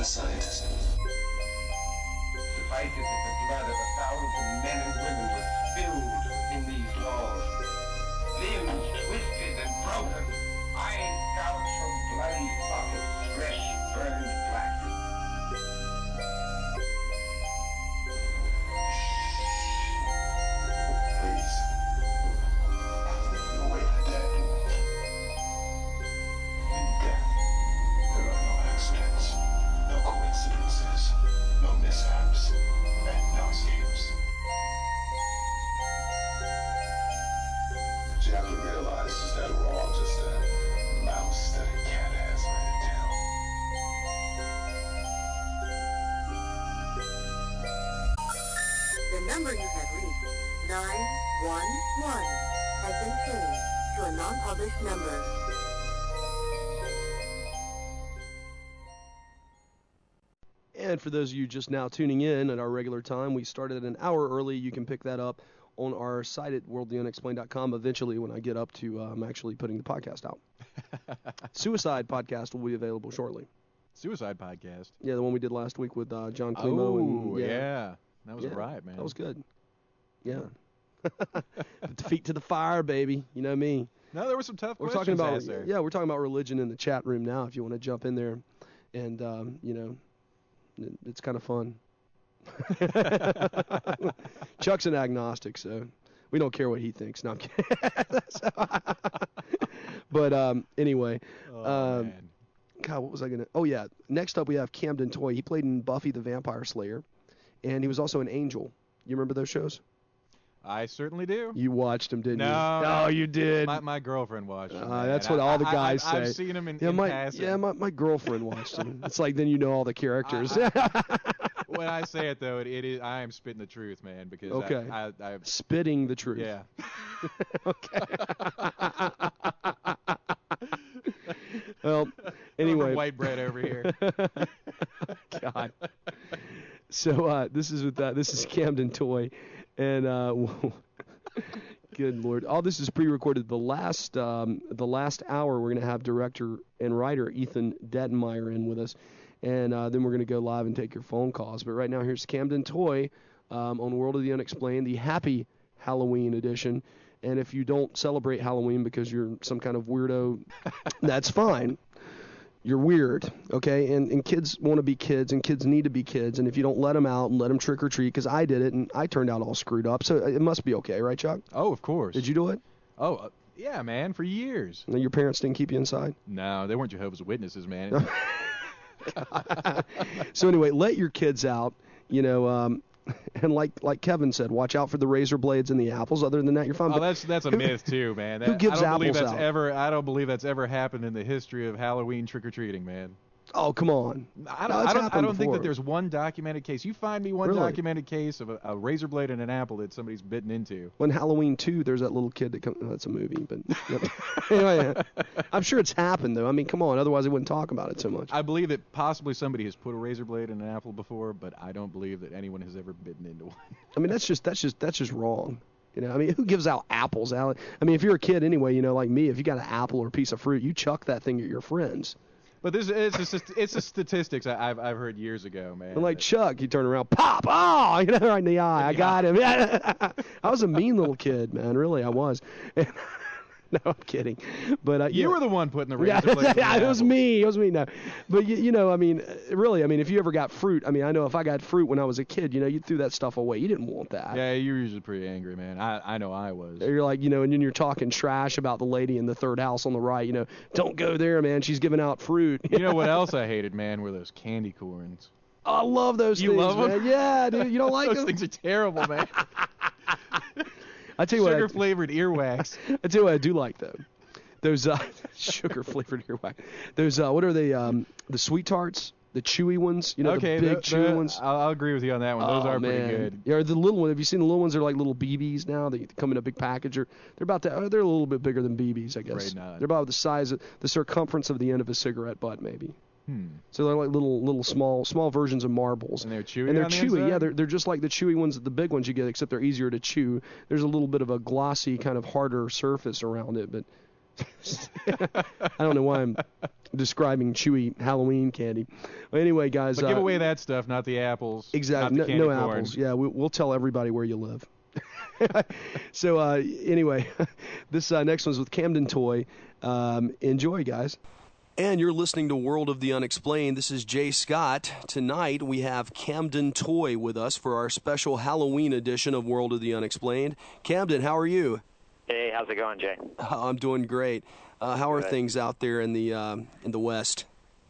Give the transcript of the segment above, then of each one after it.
a scientist. Suffice it that the blood of 1,000 men and women was spilled within these walls. Limbs twisted and broken, eyes gouged from bloody sockets, flesh burned black. Please. You await the dead. In death, there are no accidents, no coincidences, no mishaps, and no escapes. What you have to realize is that we're all just a mouse that a cat has by the tail. The number you have reached, 911, has been changed to a non-published number. And for those of you just now tuning in at our regular time, we started an hour early. You can pick that up on our site at worldtheunexplained.com eventually when I get up to actually putting the podcast out. Suicide podcast will be available shortly. Suicide podcast. Yeah, the one we did last week with John Climo. Oh, yeah. That was a riot, man. That was good. Yeah. Feet to the fire, baby. You know me. No, there were some tough We're questions talking about asked there. Yeah, we're talking about religion in the chat room now. If you want to jump in there, and you know, it's kind of fun. Chuck's an agnostic, so we don't care what he thinks. No, I'm kidding. But anyway, man. God, what was I gonna? Oh yeah, next up we have Camden Toy. He played in Buffy the Vampire Slayer, and he was also an Angel. You remember those shows? I certainly do. You watched him, didn't you? No, you did. My girlfne watched him. That's what all the guys say. I've seen him in my, passing. Yeah, my girlfriend watched him. It's like then you know all the characters. When I say it though, it is I am spitting the truth, man. Because okay, I spitting the truth. Yeah. Okay. Well, anyway, white bread over here. God. So this is Camden Toy, and good Lord, all this is pre-recorded. The last hour, we're gonna have director and writer Ethan Dettenmeyer in with us, and then we're gonna go live and take your phone calls. But right now, here's Camden Toy on World of the Unexplained, the Happy Halloween edition. And if you don't celebrate Halloween because you're some kind of weirdo, that's fine. You're weird, okay? And kids want to be kids, and kids need to be kids. And if you don't let them out and let them trick or treat, because I did it, and I turned out all screwed up, so it must be okay, right, Chuck? Oh, of course. Did you do it? Oh, yeah, man, for years. And your parents didn't keep you inside? No, they weren't Jehovah's Witnesses, man. So anyway, let your kids out, you know, and like Kevin said, watch out for the razor blades and the apples. Other than that, you're fine. Oh, that's a myth too, man. Who gives apples out? I don't believe that's ever happened in the history of Halloween trick-or-treating, man. Oh, come on. I don't think that there's one documented case. You find me one documented case of a razor blade and an apple that somebody's bitten into. When Halloween 2, there's that little kid that comes. Oh, that's a movie, but anyway, I'm sure it's happened though. I mean, come on. Otherwise, they wouldn't talk about it so much. I believe that possibly somebody has put a razor blade in an apple before, but I don't believe that anyone has ever bitten into one. I mean, that's just wrong. You know, I mean, who gives out apples, Alan? I mean, if you're a kid anyway, you know, like me, if you got an apple or a piece of fruit, you chuck that thing at your friends. But it's a statistics I've heard years ago, man. And like Chuck, you turn around, pop, oh, you know, right in the eye. I got him. I was a mean little kid, man. Really, I was. No, I'm kidding. But you were the one putting the razor blade. Yeah, it was me. It was me. No, but you know, I mean, really, I mean, if you ever got fruit, I mean, I know if I got fruit when I was a kid, you know, you threw that stuff away. You didn't want that. Yeah, you were usually pretty angry, man. I know I was. You're like, you know, and then you're talking trash about the lady in the third house on the right. You know, don't go there, man. She's giving out fruit. You know what else I hated, man, were those candy corns. Oh, I love those things, love them? man. Yeah, dude. You don't like those them? Those things are terrible, man. I tell you what, sugar-flavored earwax. I tell you what I do like, though. Those sugar-flavored earwax. Those, what are they, the Sweet Tarts? The chewy ones? You know, okay, the big chewy ones? I'll agree with you on that one. Those are pretty good. Yeah, the little one. Have you seen the little ones? They're like little BBs now. They come in a big package. They're about that. They're a little bit bigger than BBs, I guess. They're about the size of the circumference of the end of a cigarette butt, maybe. So they're like little small versions of marbles. And they're chewy. And they're on the chewy. inside? Yeah, they're just like the chewy ones, the big ones you get, except they're easier to chew. There's a little bit of a glossy, kind of harder surface around it, but I don't know why I'm describing chewy Halloween candy. But anyway, guys. But give away that stuff, not the apples. Exactly. Not the no candy corn. apples. Yeah, we'll tell everybody where you live. So anyway, this next one's with Camden Toy. Enjoy, guys. And you're listening to World of the Unexplained. This is Jay Scott. Tonight we have Camden Toy with us for our special Halloween edition of World of the Unexplained. Camden, how are you? Hey, how's it going, Jay? I'm doing great. How are things out there in the West?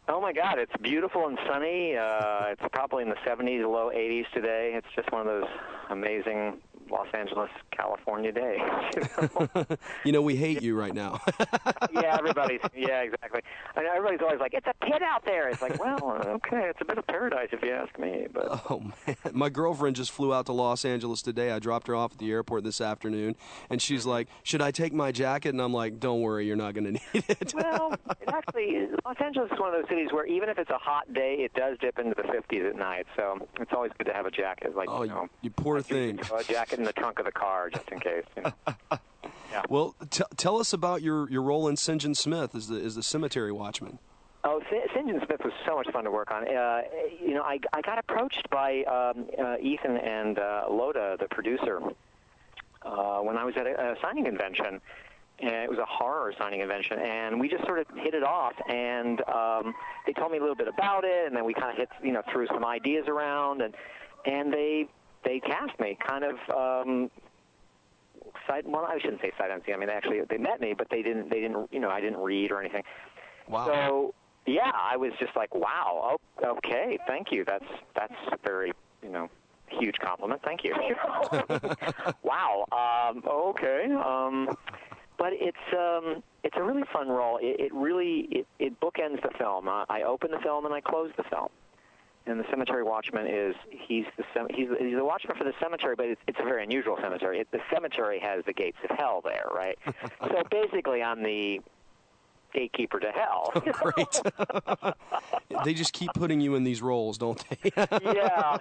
Oh my God, it's beautiful and sunny. It's probably in the 70s, low 80s today. It's just one of those amazing Los Angeles, California days. You know, we hate you right now. Yeah, exactly. I know everybody's always like, it's a pit out there. It's like, well, okay, it's a bit of paradise if you ask me. But oh man, my girlfriend just flew out to Los Angeles today. I dropped her off at the airport this afternoon, and she's like, should I take my jacket? And I'm like, don't worry, you're not going to need it. Well, actually, Los Angeles is one of those cities where even if it's a hot day, it does dip into the 50s at night. So it's always good to have a jacket. Like, oh, you poor thing. A jacket in the trunk of the car, just in case. You know. Yeah. Well, tell us about your role in Sinjin Smith as the Cemetery Watchman. Oh, Sinjin Smith was so much fun to work on. You know, I got approached by Ethan and Loda, the producer, when I was at a signing convention. And it was a horror signing convention, and we just sort of hit it off. And they told me a little bit about it, and then we kind of threw some ideas around, and they cast me kind of well, I shouldn't say sight unseen. I mean, they met me, but they didn't I didn't read or anything. Wow. So yeah, I was just like, wow, okay, thank you. That's a very huge compliment. Thank you. Wow. Okay. But it's a really fun role. It really bookends the film. I open the film and I close the film. And the Cemetery Watchman he's the watchman for the cemetery, but it's a very unusual cemetery. The cemetery has the gates of hell there, right? So basically, I'm the gatekeeper to hell. Great. They just keep putting you in these roles, don't they? Yeah.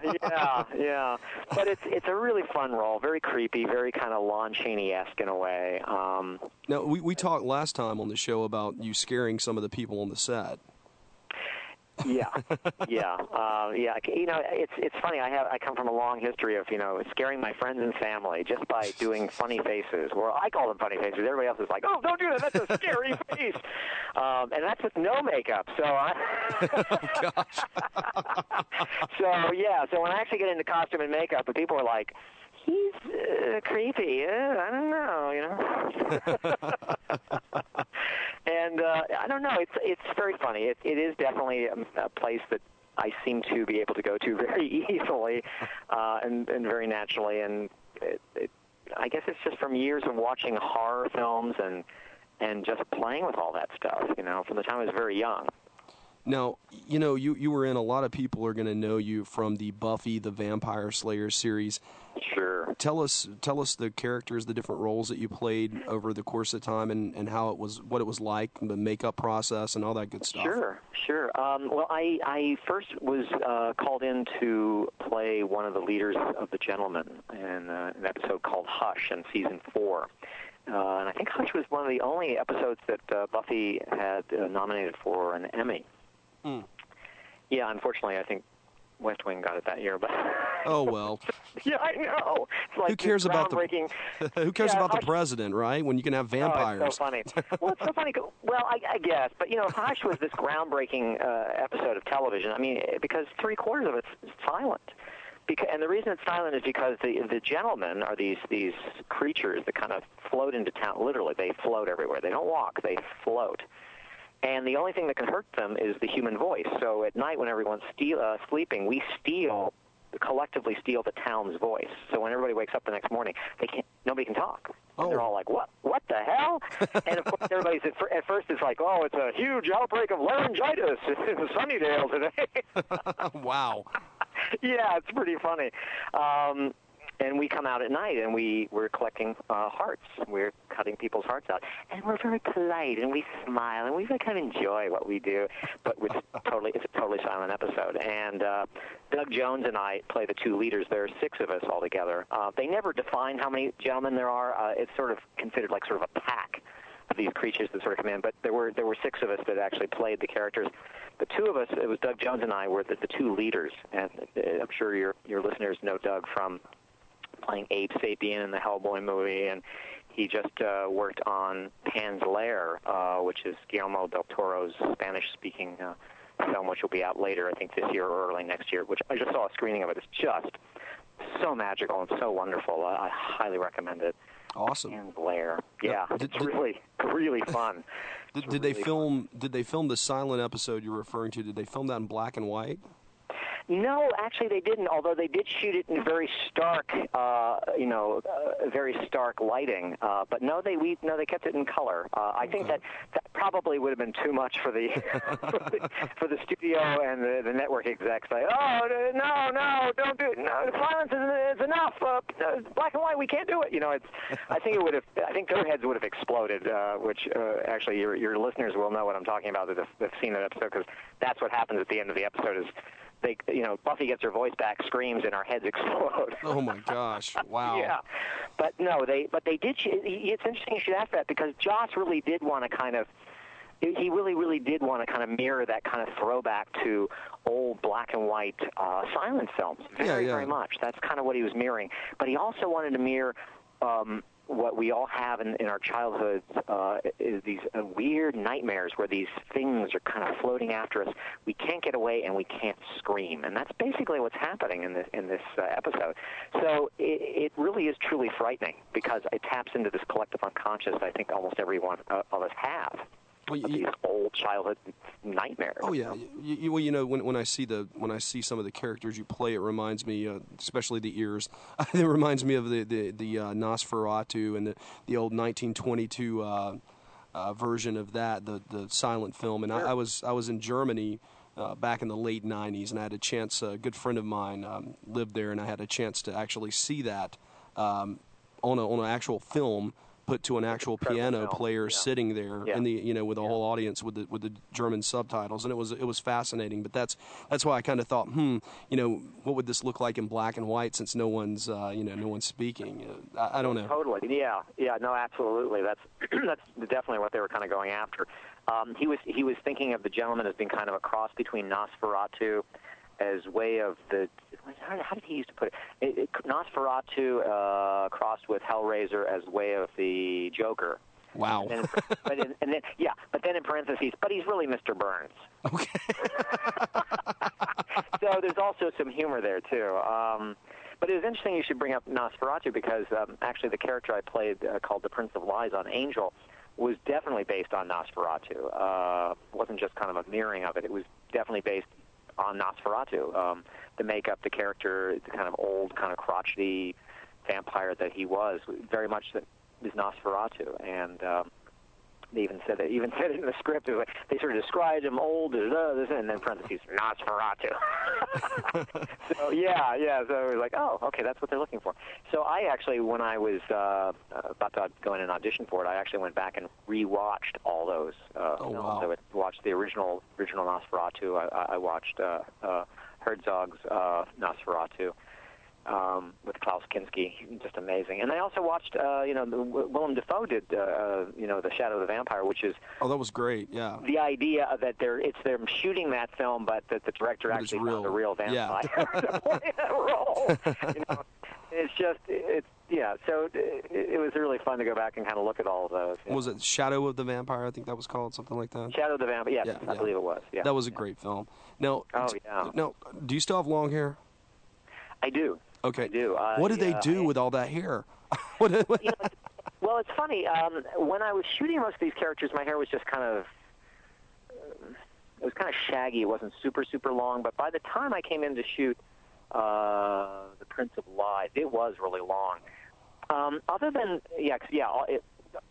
But it's a really fun role, very creepy, very kind of Lon Chaney-esque in a way. Now, we talked last time on the show about you scaring some of the people on the set. Yeah. It's funny. I come from a long history of scaring my friends and family just by doing funny faces. Well, I call them funny faces. Everybody else is like, "Oh, don't do that. That's a scary face," and that's with no makeup. So, oh, gosh. So when I actually get into costume and makeup, the people are like, he's creepy. I don't know, And I don't know. It's very funny. It is definitely a place that I seem to be able to go to very easily and very naturally. And I guess it's just from years of watching horror films and just playing with all that stuff. From the time I was very young. Now, you were in, a lot of people are going to know you from the Buffy the Vampire Slayer series. Sure. Tell us the characters, the different roles that you played over the course of time, and what it was like, the makeup process, and all that good stuff. Sure. Well, I first was called in to play one of the leaders of the Gentlemen in an episode called Hush in season 4. And I think Hush was one of the only episodes that Buffy had nominated for an Emmy. Mm. Yeah, unfortunately, I think West Wing got it that year. But oh well. Yeah, I know. It's like who cares about Who cares about the president, right? When you can have vampires. Oh, it's so funny. Well, it's so funny. Well, I guess, but Hush was this groundbreaking episode of television. I mean, because 3/4 of it's silent. And the reason it's silent is because the Gentlemen are these creatures that kind of float into town. Literally, they float everywhere. They don't walk; they float. And the only thing that can hurt them is the human voice. So at night, when everyone's sleeping, we collectively steal the town's voice. So when everybody wakes up the next morning, nobody can talk. Oh. They're all like, "What the hell?" And of course, everybody's at first it's like, "Oh, it's a huge outbreak of laryngitis in Sunnydale today." Wow. Yeah, it's pretty funny. And we come out at night, and we're collecting hearts. We're cutting people's hearts out. And we're very polite, and we smile, and we kind of enjoy what we do. But it's a totally silent episode. And Doug Jones and I play the two leaders. There are 6 of us all together. They never define how many Gentlemen there are. It's sort of considered like sort of a pack these creatures that sort of come in. But there were 6 of us that actually played the characters. The 2 of us, it was Doug Jones and I, were the 2 leaders. And I'm sure your listeners know Doug from playing Abe Sapien in the Hellboy movie, and he just worked on Pan's Lair, which is Guillermo del Toro's Spanish-speaking film, which will be out later, I think this year or early next year, which I just saw a screening of it. It's just so magical and so wonderful. I highly recommend it. Awesome. Pan's Lair. Yeah, it's really, really fun. Did they film the silent episode you're referring to? Did they film that in black and white? No, actually they didn't, although they did shoot it in very stark, very stark lighting. But no, they kept it in color. I think that probably would have been too much for the for the studio and the network execs. Like, oh, no, don't do it. No, violence is enough. Black and white, we can't do it. I think it would have. I think their heads would have exploded. Which actually, your listeners will know what I'm talking about. That they've seen that episode, because that's what happens at the end of the episode. Is Buffy gets her voice back, screams, and our heads explode. Oh my gosh! Wow. Yeah, but no, they did. It's interesting you should ask that, because Joss really did want to kind of. He really did want to kind of mirror that kind of throwback to old black and white silent films. Very much. That's kind of what he was mirroring. But he also wanted to mirror what we all have in our childhoods, is these weird nightmares where these things are kind of floating after us. We can't get away and we can't scream, and that's basically what's happening in this episode. So it really is truly frightening, because it taps into this collective unconscious I think almost every one of us have. These old childhood nightmares. Oh yeah, when I see some of the characters you play, it reminds me, especially the ears. It reminds me of the Nosferatu and the old 1922 version of that, the silent film. And I was in Germany back in the late '90s, and I had a chance. A good friend of mine lived there, and I had a chance to actually see that on an actual film. Put to an actual piano player sitting there in the with the whole audience with the German subtitles, and it was fascinating. But that's why I kind of thought, what would this look like in black and white, since no one's speaking? I don't know. Totally, no, absolutely. That's definitely what they were kind of going after. He was thinking of the gentleman as being kind of a cross between Nosferatu as way of the, how did he used to put it? Nosferatu crossed with Hellraiser as way of the Joker. Wow. But then in parentheses, but he's really Mr. Burns. Okay. So there's also some humor there too. But it was interesting you should bring up Nosferatu, because actually the character I played called the Prince of Lies on Angel was definitely based on Nosferatu. Wasn't just kind of a mirroring of it. It was definitely based on Nosferatu. The makeup, the character, the kind of old, kind of crotchety vampire that he was, very much is Nosferatu. And they even said it in the script. It was like, they sort of described him old, and then parentheses, Nosferatu. So yeah. So it was like, oh, okay, that's what they're looking for. So I actually, when I was about to go in and audition for it, I actually went back and rewatched all those films. Wow. So I watched the original Nosferatu. I watched Herzog's Nosferatu. With Klaus Kinski, just amazing. And I also watched, Willem Dafoe did, The Shadow of the Vampire, which is... Oh, that was great, yeah. The idea that they're shooting that film, but that the director actually found a real vampire to play that role. So it was really fun to go back and kind of look at all of those. Was it Shadow of the Vampire? I think that was called, something like that. Shadow of the Vampire, yes, I believe it was. Yeah. That was a great film. Now, Now, do you still have long hair? I do. Okay. I do. What did they do with all that hair? Well, it's funny. When I was shooting most of these characters, my hair was just kind of, it was kind of shaggy. It wasn't super, super long. But by the time I came in to shoot The Prince of Lies, it was really long. Other than,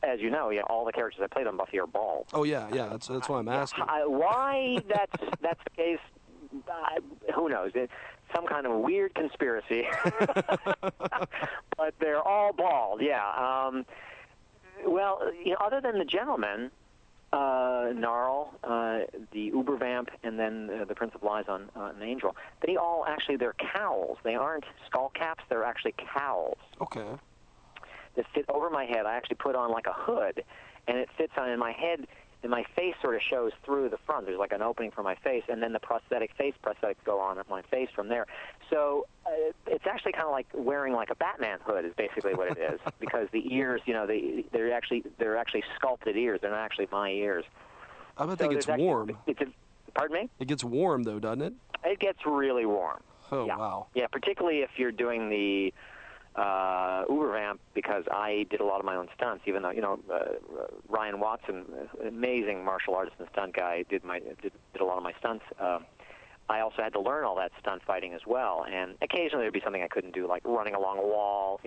as you know, all the characters I played on Buffy are bald. Oh yeah. That's why I'm asking. Why that's the case? Who knows? It's some kind of weird conspiracy. But they're all bald, yeah. Other than the gentleman, Gnarl, the Ubervamp, and then the Prince of Lies on Angel, they all actually, they're cowls. They aren't skull caps, they're actually cowls. Okay. that fit over my head. I actually put on like a hood, and it fits on in my head, and my face sort of shows through the front. There's like an opening for my face, and then the face prosthetics go on my face from there. So it's actually kind of like wearing like a Batman hood is basically what it is, because the ears, they're actually sculpted ears. They're not actually my ears. I would think it's warm. Pardon me? It gets warm though, doesn't it? It gets really warm. Oh, yeah. Wow. Yeah, particularly if you're doing the Ubervamp, because I did a lot of my own stunts, even though, Ryan Watson, amazing martial artist and stunt guy, did a lot of my stunts. I also had to learn all that stunt fighting as well, and occasionally there'd be something I couldn't do, like running along a wall,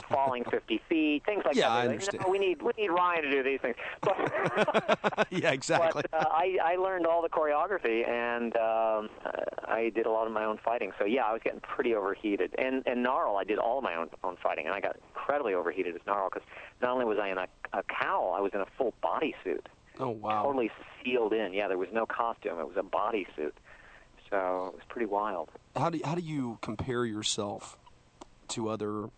falling 50 feet, things like that. I understand. We need Ryan to do these things. But, yeah, exactly. But I learned all the choreography, and I did a lot of my own fighting. So yeah, I was getting pretty overheated. And Gnarl, I did all of my own fighting, and I got incredibly overheated as Gnarl, because not only was I in a cowl, I was in a full bodysuit. Oh wow. Totally sealed in. Yeah, there was no costume. It was a bodysuit. So it was pretty wild. How do you compare yourself to other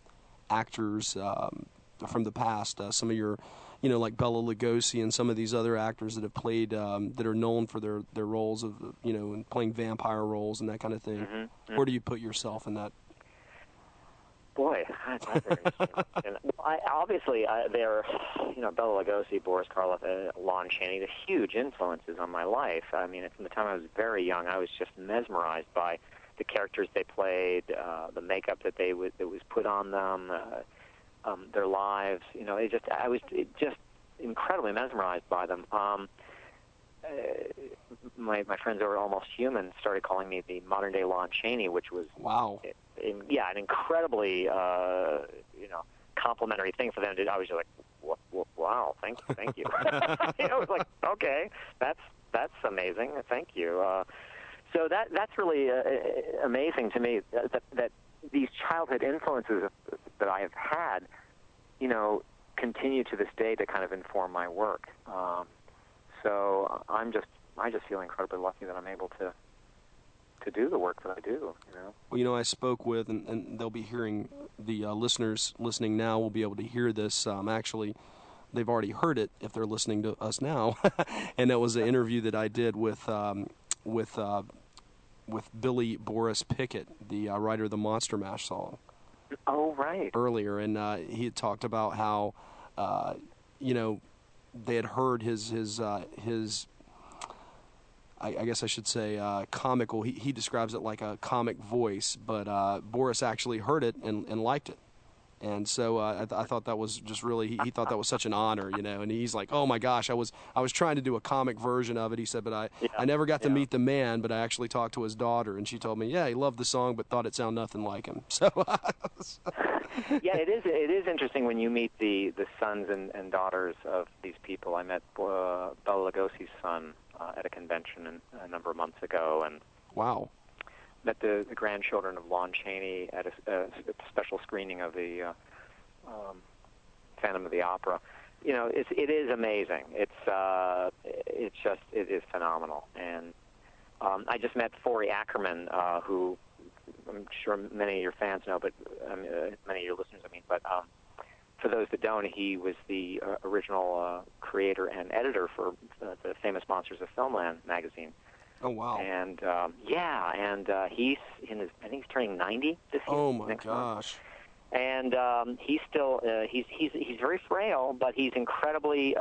actors from the past? Some of your, like Bela Lugosi and some of these other actors that have played, that are known for their roles of, and playing vampire roles and that kind of thing. Mm-hmm. Where do you put yourself in that? Boy, that's very interesting. Obviously, they're, Bela Lugosi, Boris Karloff, Lon Chaney, the huge influences on my life. I mean, from the time I was very young, I was just mesmerized by the characters they played, the makeup that was put on them, their lives. I was just incredibly mesmerized by them. My friends over at Almost Human started calling me the modern-day Lon Chaney, which was wow. An incredibly complimentary thing for them to do. I was just like, wow, thank you. It was like, okay, that's amazing, thank you. So that's really amazing to me, that these childhood influences that I have had, continue to this day to kind of inform my work. So I just feel incredibly lucky that I'm able to do the work that I do. Well, I spoke with, and they'll be hearing, the listeners listening now will be able to hear this. Actually, they've already heard it if they're listening to us now, and that was an interview that I did with Billy Boris Pickett, the writer of the Monster Mash song. Oh, right. Earlier, and he had talked about how, they had heard his I guess I should say comical. He describes it like a comic voice, but Boris actually heard it and liked it. And so I thought that was just really, he thought that was such an honor, and he's like, oh my gosh, I was trying to do a comic version of it. He said, but I never got to meet the man, but I actually talked to his daughter, and she told me, yeah, he loved the song, but thought it sounded nothing like him. So yeah, it is interesting when you meet the sons and daughters of these people. I met Bela Lugosi's son at a convention a number of months ago, and wow. Met the grandchildren of Lon Chaney at a special screening of the Phantom of the Opera. It is amazing. It is phenomenal. And I just met Forey Ackerman, who I'm sure many of your fans know, but many of your listeners, but for those that don't, he was the original creator and editor for the famous Monsters of Filmland magazine. Oh wow! And he's in his, I think he's turning 90 this year. Oh my gosh! Month. And he's still he's very frail, but he's incredibly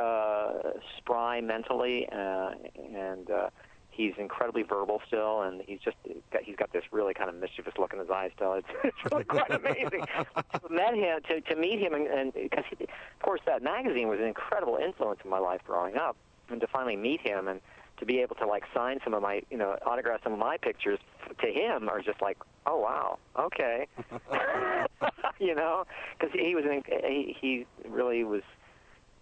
spry mentally, and he's incredibly verbal still, and he's got this really kind of mischievous look in his eyes still. It's really quite amazing. To meet him, and because of course that magazine was an incredible influence in my life growing up, and to finally meet him and to be able to sign some of my, autograph some of my pictures to him are just like, oh wow, okay, because he really was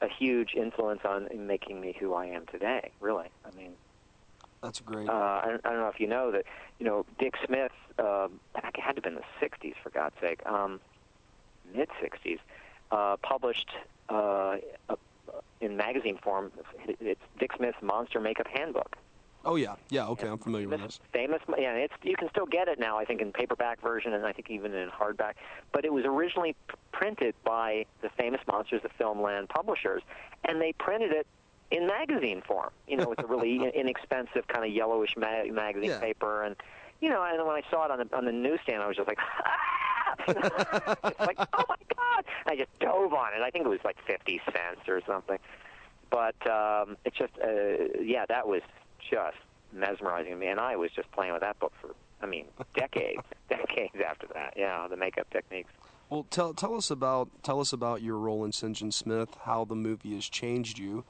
a huge influence in making me who I am today. Really, I mean, that's great. I don't know if you know that, Dick Smith, it had to have been the '60s for God's sake, mid '60s, published in magazine form, it's Dick Smith's Monster Makeup Handbook. Oh yeah, okay, I'm familiar with this. Famous, yeah. You can still get it now, I think, in paperback version, and I think even in hardback. But it was originally printed by the famous Monsters of Filmland publishers, and they printed it in magazine form. With a really inexpensive kind of yellowish magazine paper, and and when I saw it on the newsstand, I was just like, ah! It's like, oh my God! And I just dove on it. I think it was like 50 cents or something. But it's just, that was just mesmerizing me, and I was just playing with that book for, decades after that. Yeah, the makeup techniques. Well, tell us about your role in Sinjin Smith, how the movie has changed you,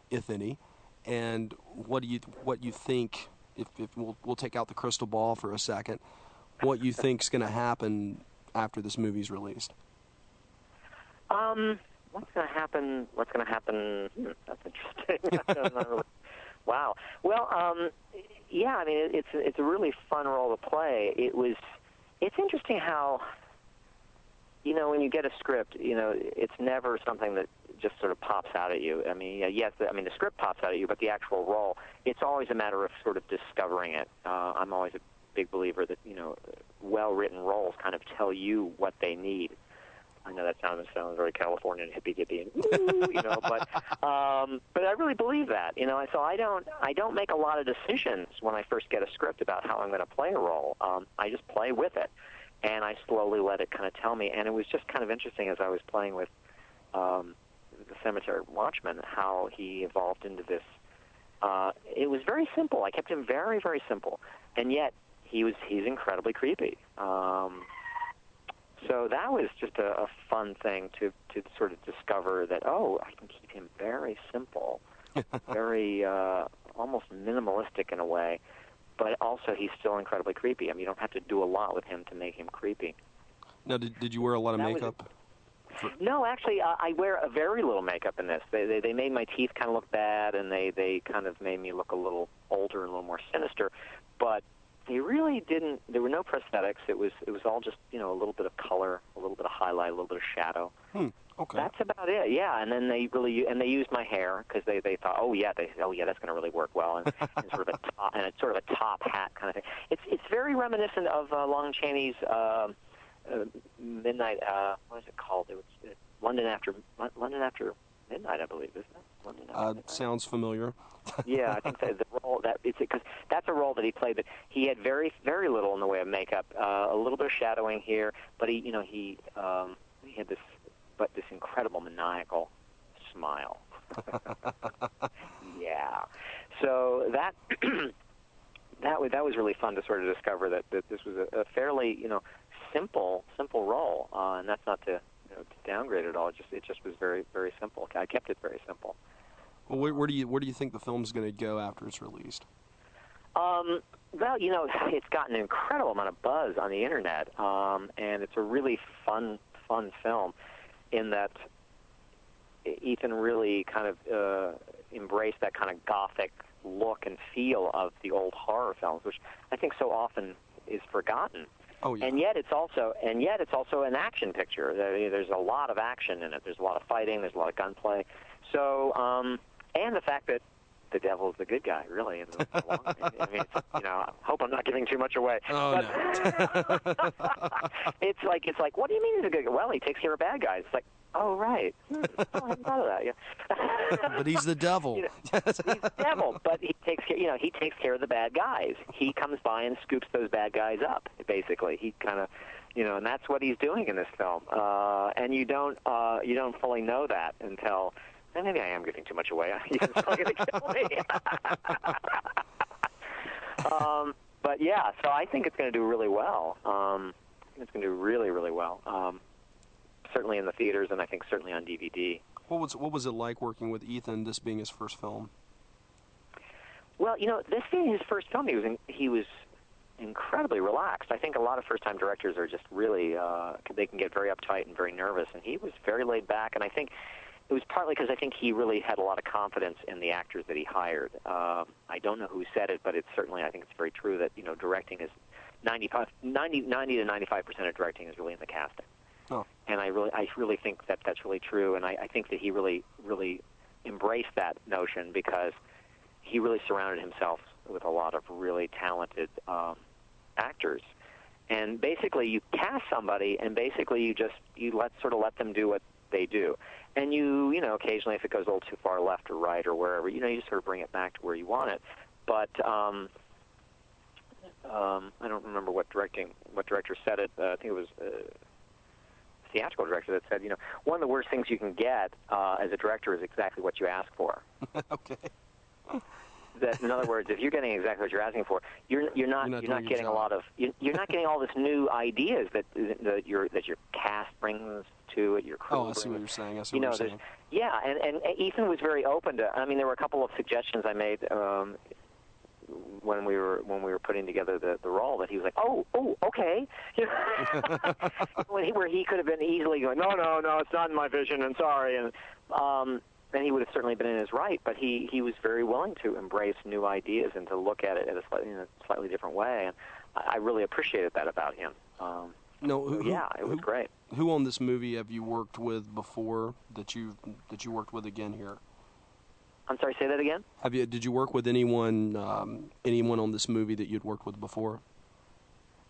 if any, and what you think. If we'll take out the crystal ball for a second, what you think's going to happen after this movie's released? What's going to happen? That's interesting. I don't know. Wow. Well, it's a really fun role to play. It's interesting how, when you get a script, it's never something that just sort of pops out at you. The script pops out at you, but the actual role, it's always a matter of sort of discovering it. I'm always a big believer that, well-written roles kind of tell you what they need. I know that sounds very Californian, hippy-dippy, but I really believe that, So I don't make a lot of decisions when I first get a script about how I'm going to play a role. I just play with it, and I slowly let it kind of tell me. And it was just kind of interesting as I was playing with the Cemetery Watchman, how he evolved into this. It was very simple. I kept him very, very simple, and yet he's incredibly creepy. So that was just a fun thing to sort of discover that, I can keep him very simple, very almost minimalistic in a way, but also he's still incredibly creepy. You don't have to do a lot with him to make him creepy. Now, did you wear a lot of makeup? No, actually, I wear a very little makeup in this. They made my teeth kind of look bad, and they kind of made me look a little older and a little more sinister, but they really didn't. There were no prosthetics. It was all just a little bit of color, a little bit of highlight, a little bit of shadow. Okay. That's about it. Yeah, and then they used my hair because they thought, that's going to really work well, and sort of a top, and it's sort of a top hat kind of thing. It's very reminiscent of Lon Chaney's Midnight. What is it called? It was London After Midnight, I believe, isn't it? Sounds familiar. Yeah, I think the role because that's a role that he played, but he had very, very little in the way of makeup, a little bit of shadowing here, but he had this incredible maniacal smile. Yeah, so that was really fun to sort of discover that this was a fairly simple role, and that's not to downgrade it at all. It just was very, very simple. I kept it very simple. Well, where do you think the film's going to go after it's released? Well, it's gotten an incredible amount of buzz on the internet, and it's a really fun film in that Ethan really kind of embraced that kind of gothic look and feel of the old horror films, which I think so often is forgotten. Oh, yeah. And yet it's also an action picture. There's a lot of action in it. There's a lot of fighting. There's a lot of gunplay. So, and the fact that the devil's the good guy, really. In the long run. I hope I'm not giving too much away. Oh, but, no. It's like, what do you mean he's a good guy? Well, he takes care of bad guys. It's like, oh, right. I hadn't thought of that. Yeah. But he's the devil. He's the devil, but he takes care of the bad guys. He comes by and scoops those bad guys up, basically. He kind of, and that's what he's doing in this film. And you don't fully know that until, and maybe I am giving too much away. He's probably going to kill me. But yeah, so I think it's going to do really well. It's going to do really, really well. Certainly in the theaters, and I think certainly on DVD. What was it like working with Ethan, this being his first film? Well, this being his first film, he was incredibly relaxed. I think a lot of first-time directors are just really, they can get very uptight and very nervous, and he was very laid back, and I think it was partly because I think he really had a lot of confidence in the actors that he hired. I don't know who said it, but I think it's very true that, directing is 90 to 95% of directing is really in the casting. Oh. And I really think that that's really true, and I think that he really, really embraced that notion because he really surrounded himself a lot of really talented actors. And basically, you cast somebody, and basically you let them do what they do. And you occasionally, if it goes a little too far left or right or wherever, you just sort of bring it back to where you want it. But I don't remember what director said it. I think it was a theatrical director that said, one of the worst things you can get as a director is exactly what you ask for. Okay. That, in other words, if you're getting exactly what you're asking for, you're not getting a lot of you're not getting all this new ideas that your cast brings to it. Your crew. Oh, I see what you're saying. I see what you're saying. Yeah, and Ethan was very open to. I mean, there were a couple of suggestions I made when we were putting together the role that he was like, oh, okay, where he could have been easily going, no, it's not in my vision, and sorry, and then he would have certainly been in his right, but he was very willing to embrace new ideas and to look at it in a slightly different way, and I really appreciated that about him. It was great. Who on this movie have you worked with before that you worked with again here? I'm sorry, say that again? Did you work with anyone on this movie that you'd worked with before?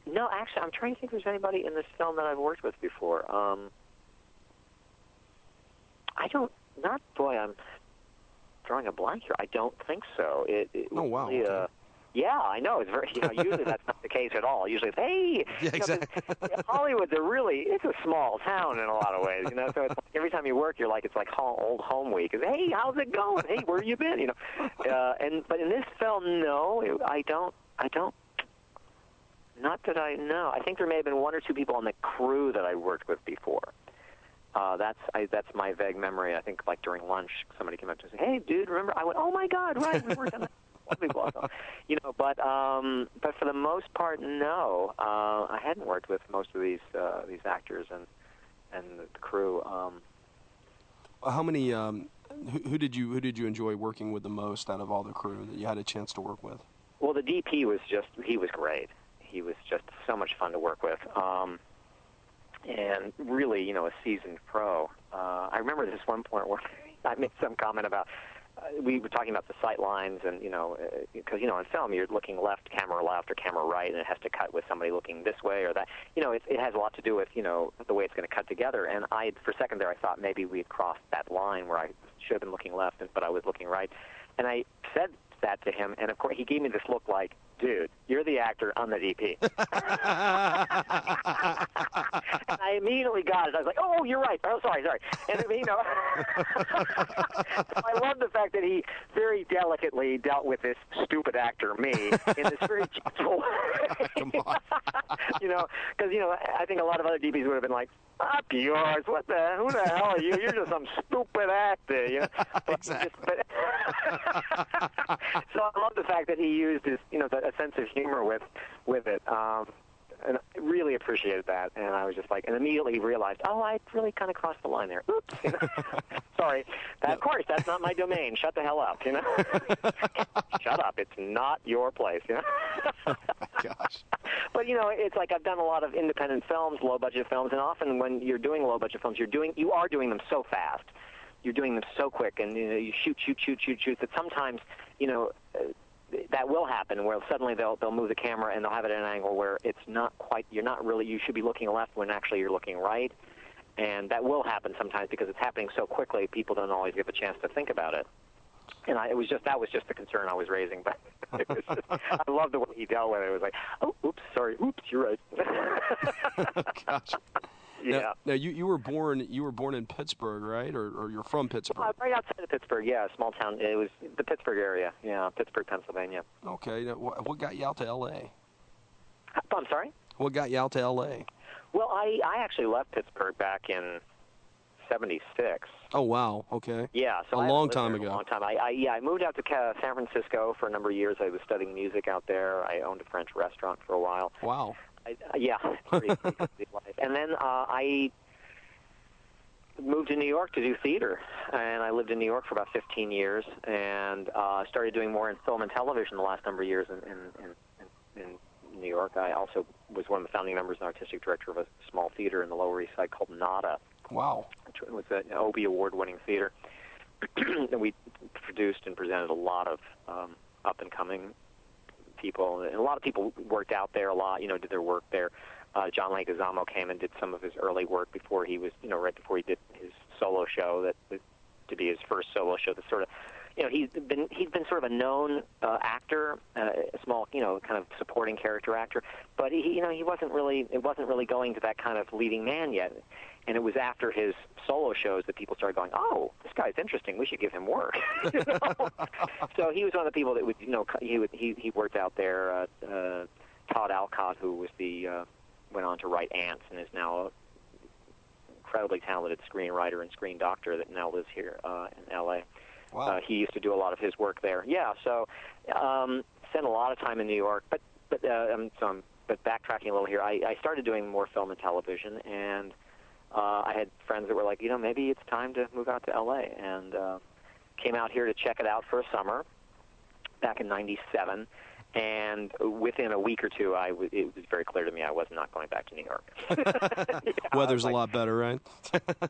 No, actually, I'm trying to think if there's anybody in this film that I've worked with before. I'm drawing a blank here. I don't think so. Oh, wow. Really, okay. Yeah, I know. It's very. Usually that's not the case at all. Usually, it's, hey, yeah, exactly. Hollywood's it's a small town in a lot of ways. So it's like every time you work, it's like old home week. It's, hey, how's it going? Hey, where you been? But in this film, no, I don't. Not that I know. I think there may have been one or two people on the crew that I worked with before. That's my vague memory. I think like during lunch, somebody came up to me and said, "Hey, dude, remember?" I went, "Oh my God, right, we worked on that." But for the most part, no. I hadn't worked with most of these actors and the crew. How many? Who did you enjoy working with the most out of all the crew that you had a chance to work with? Well, the DP was great. He was just so much fun to work with. And really, a seasoned pro. I remember this one point where I made some comment about, we were talking about the sight lines, and, because, in film, you're looking left, camera left, or camera right, and it has to cut with somebody looking this way or that. It has a lot to do with, the way it's going to cut together. And for a second there, I thought maybe we had crossed that line where I should have been looking left, but I was looking right. And I said that to him, and of course, he gave me this look like, dude, you're the actor, I'm the DP. And I immediately got it. I was like, oh, you're right. Oh, sorry. And, I love the fact that he very delicately dealt with this stupid actor, me, in this very gentle way. Come on. Because, I think a lot of other DPs would have been like, up yours, who the hell are you? You're just some stupid actor, Exactly. So I love the fact that he used his, a sense of humor with it, and I really appreciated that. And I was just like, and immediately realized, oh, I really kind of crossed the line there. Oops, sorry. Of course, that's not my domain. Shut the hell up, Shut up. It's not your place, Oh, gosh. But it's like I've done a lot of independent films, low-budget films, and often when you're doing low-budget films, you are doing them so fast, you're doing them so quick, and you shoot that sometimes that will happen where suddenly they'll move the camera and they'll have it at an angle where it's not quite. You should be looking left when actually you're looking right, and that will happen sometimes because it's happening so quickly. People don't always give a chance to think about it. And that was just the concern I was raising, but I love the way he dealt with it. It was like, oh, oops, sorry, oops, you're right. Gosh. Yeah. Now you were born in Pittsburgh, right? Or you're from Pittsburgh? Right outside of Pittsburgh, yeah, a small town. It was the Pittsburgh area, yeah, Pittsburgh, Pennsylvania. Okay. Now, what got you out to L.A.? I'm sorry? What got you out to L.A.? Well, I actually left Pittsburgh back in '76. Oh, wow. Okay. Yeah, so a long time ago. A long time. I moved out to San Francisco for a number of years. I was studying music out there. I owned a French restaurant for a while. Wow. Pretty life. And then I moved to New York to do theater, and I lived in New York for about 15 years, and started doing more in film and television the last number of years in New York. I also was one of the founding members and artistic director of a small theater in the Lower East Side called Nada. Wow. It was an Obie award-winning theater. And we produced and presented a lot of up-and-coming people, and a lot of people worked out there a lot, did their work there. John Leguizamo came and did some of his early work before he was, right before he did his solo show to be his first solo show. That sort of, he's been sort of a known actor, a small, kind of supporting character actor, but he wasn't really going to that kind of leading man yet. And it was after his solo shows that people started going, oh, this guy's interesting. We should give him work. So he was one of the people that would, he worked out there. Todd Alcott, who was went on to write Ants and is now an incredibly talented screenwriter and screen doctor that now lives here in L.A. Wow. He used to do a lot of his work there. Yeah, so spent a lot of time in New York. But backtracking a little here, I started doing more film and television, and I had friends that were like, maybe it's time to move out to L.A., and came out here to check it out for a summer back in '97. And within a week or two, it was very clear to me I was not going back to New York. Weather's a lot better, right?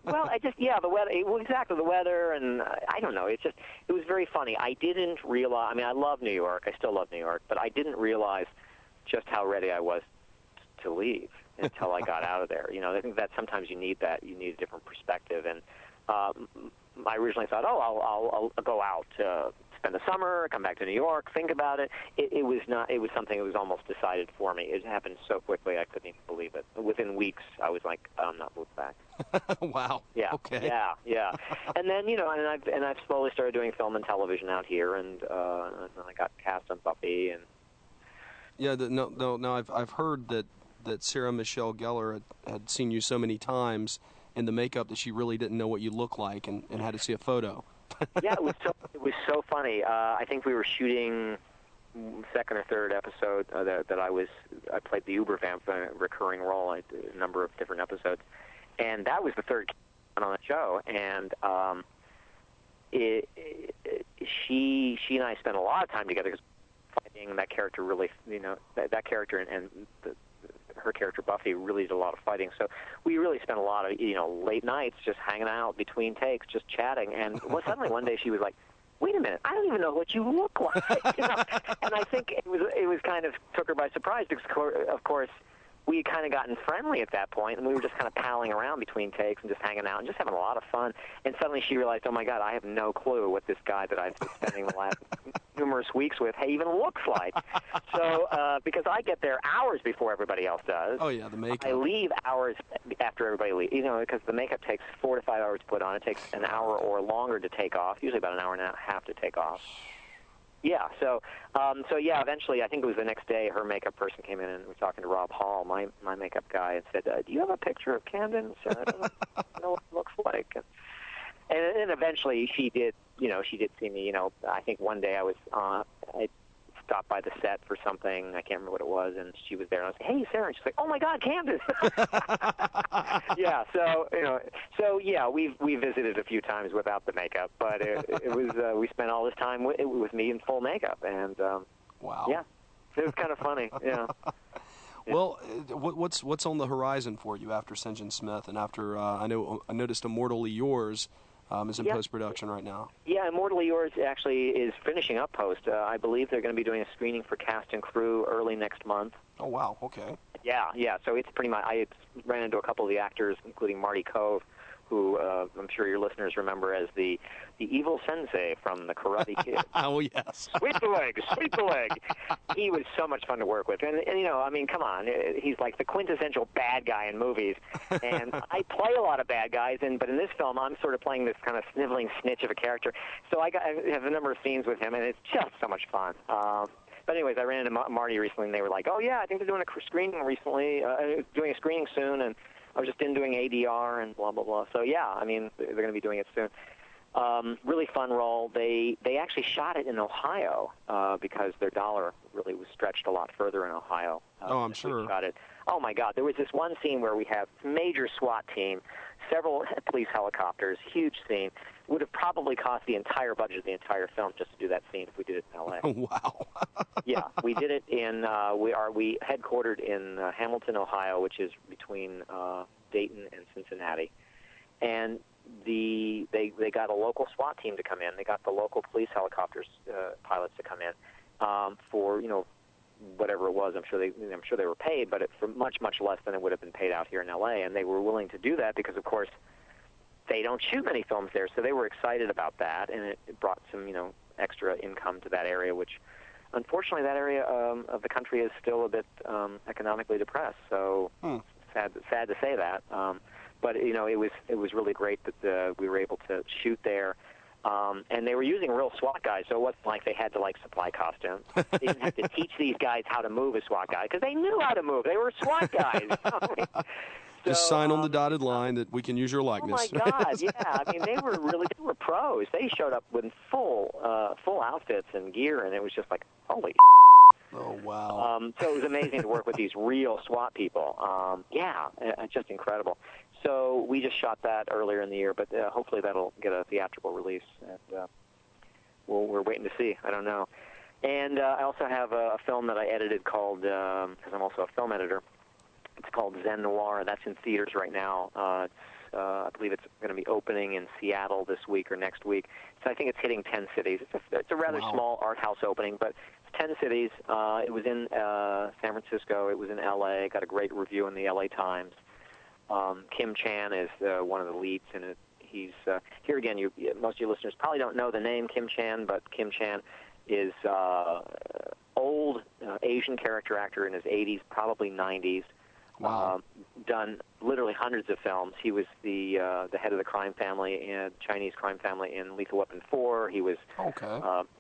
Well, the weather. Exactly, the weather, and I don't know. It was very funny. I didn't realize. I mean, I love New York. I still love New York, but I didn't realize just how ready I was to leave until I got out of there. I think that sometimes you need that. You need a different perspective, and I originally thought, I'll go out. Spend the summer, come back to New York, think about it. It was not. It was something that was almost decided for me. It happened so quickly I couldn't even believe it. Within weeks, I was like, I'm not moving back. Wow. Yeah. Okay. Yeah. And then and I've slowly started doing film and television out here, and I got cast on Buffy and. Yeah. No. I've heard that Sarah Michelle Gellar had seen you so many times in the makeup that she really didn't know what you looked like and had to see a photo. Yeah, it was so funny. I think we were shooting second or third episode that I played the Uber Vamp recurring role. I did a number of different episodes, and that was the third on the show. And she and I spent a lot of time together because fighting that character really, that character and her character Buffy really did a lot of fighting. So we really spent a lot of late nights just hanging out between takes, just chatting. And suddenly one day she was like, "Wait a minute, I don't even know what you look like." And I think it was kind of took her by surprise because of course we had kind of gotten friendly at that point, and we were just kind of palling around between takes and just hanging out and just having a lot of fun. And suddenly she realized, oh my God, I have no clue what this guy that I've been spending the last numerous weeks with even looks like. So because I get there hours before everybody else does. Oh yeah, the makeup. I leave hours after everybody leaves. Because the makeup takes 4 to 5 hours to put on. It takes an hour or longer to take off. Usually about an hour and a half to take off. Yeah, so eventually, I think it was the next day, her makeup person came in and was talking to Rob Hall, my makeup guy, and said, "Do you have a picture of Camden? So I don't know what it looks like." And then eventually, she did see me. I think one day I stopped by the set for something. I can't remember what it was, and she was there, and I was like, "Hey, Sarah," and she's like, "Oh my God, Camden!" Yeah, so we visited a few times without the makeup, but it was we spent all this time with me in full makeup, and wow, yeah, it was kind of funny, yeah. Well, what's on the horizon for you after Sinjin Smith and after I noticed Immortally Yours is in post-production right now. Yeah, Immortally Yours actually is finishing up post. I believe they're going to be doing a screening for cast and crew early next month. Oh, wow. Okay. Yeah. So it's pretty much, I ran into a couple of the actors, including Marty Cove, who I'm sure your listeners remember as the evil sensei from The Karate Kid. Oh, yes. Sweep the leg. He was so much fun to work with. And I mean, come on. He's like the quintessential bad guy in movies. And I play a lot of bad guys, but in this film, I'm sort of playing this kind of sniveling snitch of a character. So I have a number of scenes with him, and it's just so much fun. But anyways, I ran into Marty recently, and they were like, "Oh, yeah, I think they're doing a screening recently, doing a screening soon, and I was just doing ADR and blah, blah, blah." So, yeah, I mean, they're going to be doing it soon. Really fun role. They actually shot it in Ohio because their dollar really was stretched a lot further in Ohio. I'm sure. Shot it. Oh, my God. There was this one scene where we have major SWAT team, several police helicopters, huge scene. Would have probably cost the entire budget of the entire film just to do that scene if we did it in L.A. Wow. Yeah, we did it in, we headquartered in Hamilton, Ohio, which is between Dayton and Cincinnati. And they got a local SWAT team to come in. They got the local police helicopters pilots to come in for, whatever it was. I'm sure they were paid, but for much less than it would have been paid out here in L.A. And they were willing to do that because, of course, they don't shoot many films there, so they were excited about that, and it brought some extra income to that area, which unfortunately that area of the country is still a bit economically depressed. So sad to say that. But it was really great that we were able to shoot there. And they were using real SWAT guys, so it wasn't like they had to supply costumes. They didn't have to teach these guys how to move as SWAT guys because they knew how to move. They were SWAT guys. Just sign on the dotted line that we can use your likeness. Oh my God! Yeah, I mean they were pros. They showed up with full outfits and gear, and it was just like holy. Oh wow! So it was amazing to work with these real SWAT people. Just incredible. So we just shot that earlier in the year, but hopefully that'll get a theatrical release, and we're waiting to see. I don't know. And I also have a film that I edited called, because I'm also a film editor, it's called Zen Noir. That's in theaters right now. I believe it's going to be opening in Seattle this week or next week. So I think it's hitting 10 cities. It's a rather small art house opening, but it's 10 cities. It was in San Francisco. It was in L.A. Got a great review in the L.A. Times. Kim Chan is one of the leads in it. He's here again. Most of your listeners probably don't know the name Kim Chan, but Kim Chan is old Asian character actor in his 80s, probably 90s. Wow. Done literally hundreds of films. He was the head of the crime family, Chinese crime family in Lethal Weapon 4. He was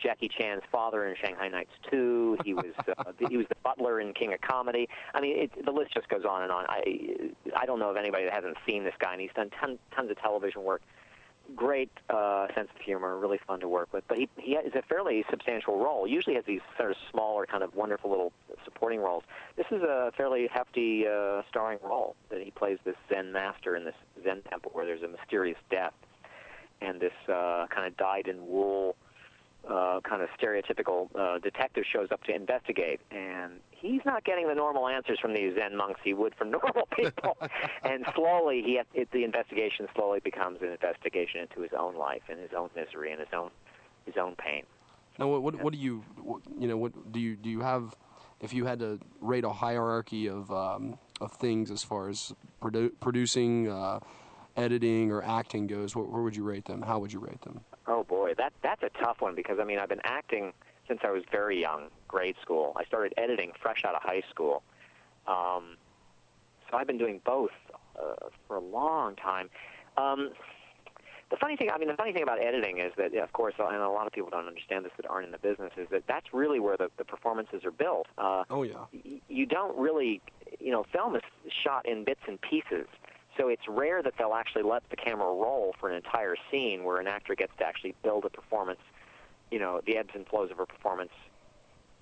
Jackie Chan's father in Shanghai Nights 2. He was he was the butler in King of Comedy. I mean, the list just goes on and on. I don't know of anybody that hasn't seen this guy, and he's done tons of television work. Great sense of humor, really fun to work with. But he has a fairly substantial role. Usually has these sort of smaller, kind of wonderful little supporting roles. This is a fairly hefty starring role that he plays this Zen master in this Zen temple where there's a mysterious death, and this kind of dyed-in-wool, kind of stereotypical detective shows up to investigate, and he's not getting the normal answers from these Zen monks he would from normal people. And slowly, the investigation slowly becomes an investigation into his own life and his own misery and his own pain. Now, what do you have? If you had to rate a hierarchy of things as far as producing, editing, or acting goes, where would you rate them? How would you rate them? Oh boy, that's a tough one because I've been acting since I was very young, grade school. I started editing fresh out of high school, so I've been doing both for a long time. The funny thing about editing is that, of course, and a lot of people don't understand this that aren't in the business, is that that's really where the performances are built. You don't really, film is shot in bits and pieces. So it's rare that they'll actually let the camera roll for an entire scene where an actor gets to actually build a performance, the ebbs and flows of a performance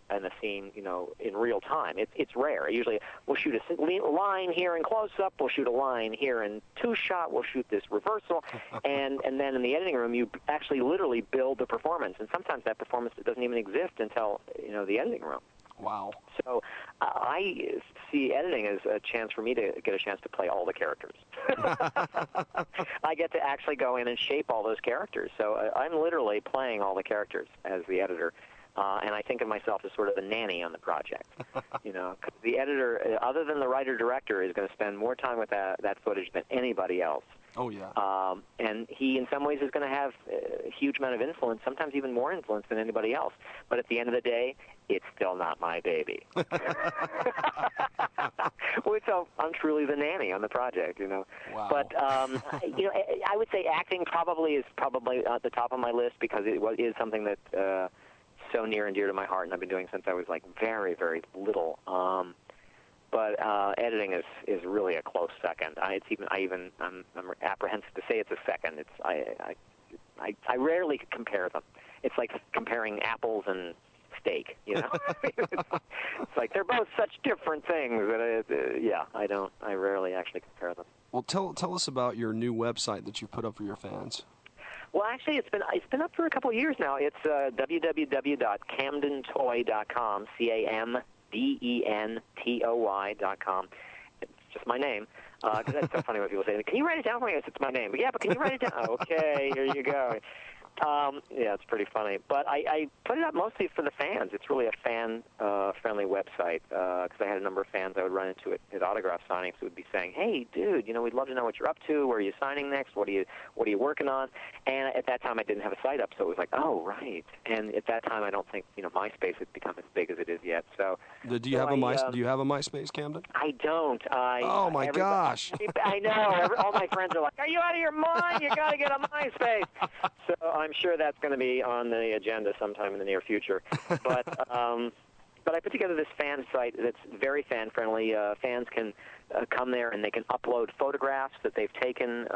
in a scene, in real time. It's rare. Usually we'll shoot a line here in close-up, we'll shoot a line here in two-shot, we'll shoot this reversal, and then in the editing room you actually literally build the performance. And sometimes that performance doesn't even exist until, the editing room. Wow. So I see editing as a chance for me to get a chance to play all the characters. I get to actually go in and shape all those characters. So I'm literally playing all the characters as the editor. And I think of myself as sort of the nanny on the project. 'Cause the editor, other than the writer-director, is going to spend more time with that footage than anybody else. Oh, yeah. And he, in some ways, is going to have a huge amount of influence, sometimes even more influence than anybody else. But at the end of the day, it's still not my baby. So I'm truly the nanny on the project, Wow. But, I would say acting is at the top of my list because it is something that so near and dear to my heart, and I've been doing since I was very, very little. But editing is really a close second. I'm apprehensive to say it's a second. I rarely compare them. It's like comparing apples and steak. It's like they're both such different things that I rarely actually compare them. Well, tell us about your new website that you put up for your fans. Well, actually, it's been up for a couple of years now. It's www.camdentoy.com, CAMDENTOY.com. It's just my name. Because that's so funny when people say, "Can you write it down for me?" It's my name. But yeah, but can you write it down? Okay, here you go. Yeah, it's pretty funny. But I put it up mostly for the fans. It's really a fan-friendly website because I had a number of fans I would run into at autograph signings who would be saying, "Hey, dude, we'd love to know what you're up to. Where are you signing next? What are you working on?" And at that time, I didn't have a site up, so it was like, "Oh, right." And at that time, I don't think MySpace had become as big as it is yet. So do you have a MySpace, Camden? I don't. Oh my gosh! I know. All my friends are like, "Are you out of your mind? You got to get a MySpace." So I'm sure that's going to be on the agenda sometime in the near future. But I put together this fan site that's very fan-friendly. Fans can come there and they can upload photographs that they've taken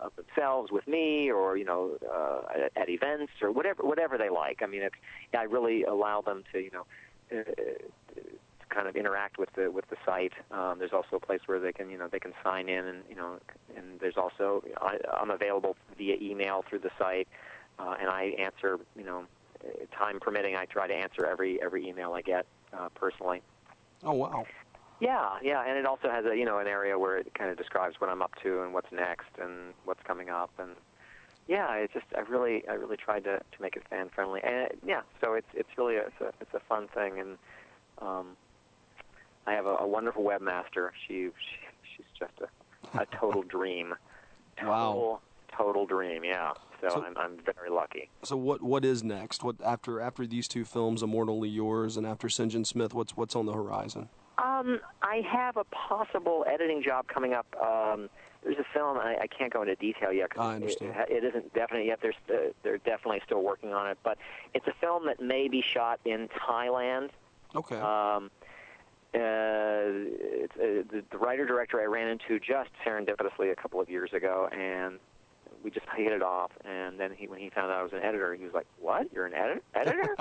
of themselves with me, or at events, or whatever they like. I mean, I really allow them to kind of interact with the site. There's also a place where they can sign in, and there's also I'm available via email through the site, and I answer time permitting. I try to answer every email I get personally. Oh wow. Yeah, and it also has an area where it kind of describes what I'm up to and what's next and what's coming up, and yeah, I really tried to make it fan friendly, and so it's really it's a fun thing, and I have a wonderful webmaster. She's just a total dream. Wow. Total dream, yeah. So I'm very lucky. So what is next? What after these two films, Immortally Yours, and after Sinjin Smith, what's on the horizon? I have a possible editing job coming up. There's a film, I can't go into detail yet I understand. It isn't definite yet. They're definitely still working on it, but it's a film that may be shot in Thailand. Okay. The writer-director I ran into just serendipitously a couple of years ago, and we just hit it off. And then when he found out I was an editor, he was like, "What? You're an editor?"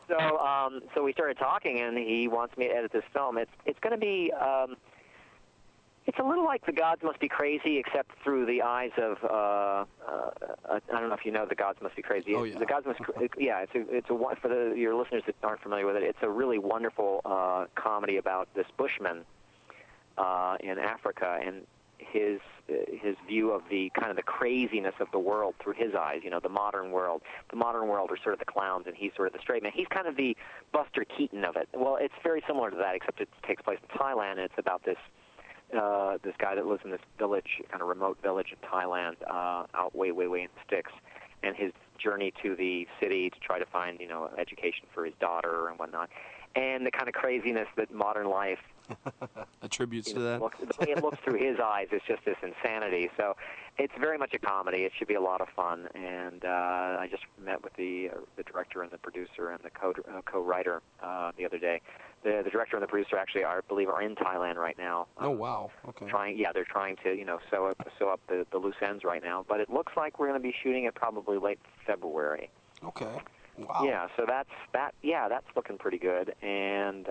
So we started talking, and he wants me to edit this film. It's going to be it's a little like The Gods Must Be Crazy, except through the eyes of I don't know if you know The Gods Must Be Crazy. Oh yeah. The Gods Must it's a for your listeners that aren't familiar with it. It's a really wonderful comedy about this bushman in Africa, and his view of the kind of the craziness of the world through his eyes. The modern world. The modern world are sort of the clowns, and he's sort of the straight man. He's kind of the Buster Keaton of it. Well, it's very similar to that, except it takes place in Thailand, and it's about this guy that lives in this village, kind of remote village in Thailand, out way in the sticks, and his journey to the city to try to find, education for his daughter and whatnot, and the kind of craziness that modern life attributes to that. The way it looks through his eyes is just this insanity. So it's very much a comedy. It should be a lot of fun. And I just met with the director and the producer and the co-writer the other day. The director and the producer actually, I believe, are in Thailand right now. Oh wow! Okay. They're trying to sew up the loose ends right now. But it looks like we're going to be shooting it probably late February. Okay. Wow. Yeah. So that's looking pretty good. And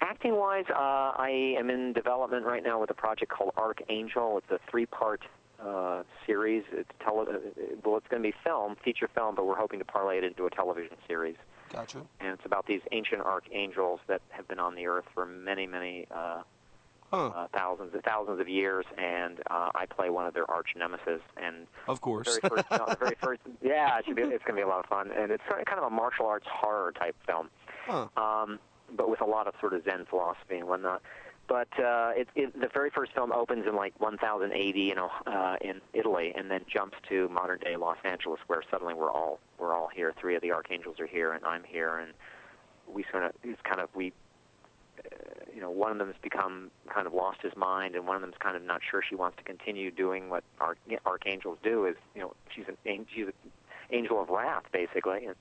acting-wise, I am in development right now with a project called Archangel. It's a 3-part series. It's going to be feature film, but we're hoping to parlay it into a television series. Gotcha. And it's about these ancient archangels that have been on the earth for many thousands of years, and I play one of their arch nemesis. And of course. the very first, yeah, it's going to be a lot of fun, and it's kind of a martial arts horror type film. Huh. But with a lot of sort of Zen philosophy and whatnot. But the very first film opens in like 1080, in Italy, and then jumps to modern day Los Angeles, where suddenly we're all here. 3 of the archangels are here, and I'm here, and one of them has become kind of lost his mind, and one of them's kind of not sure she wants to continue doing what archangels do. Is she's an angel of wrath, basically, and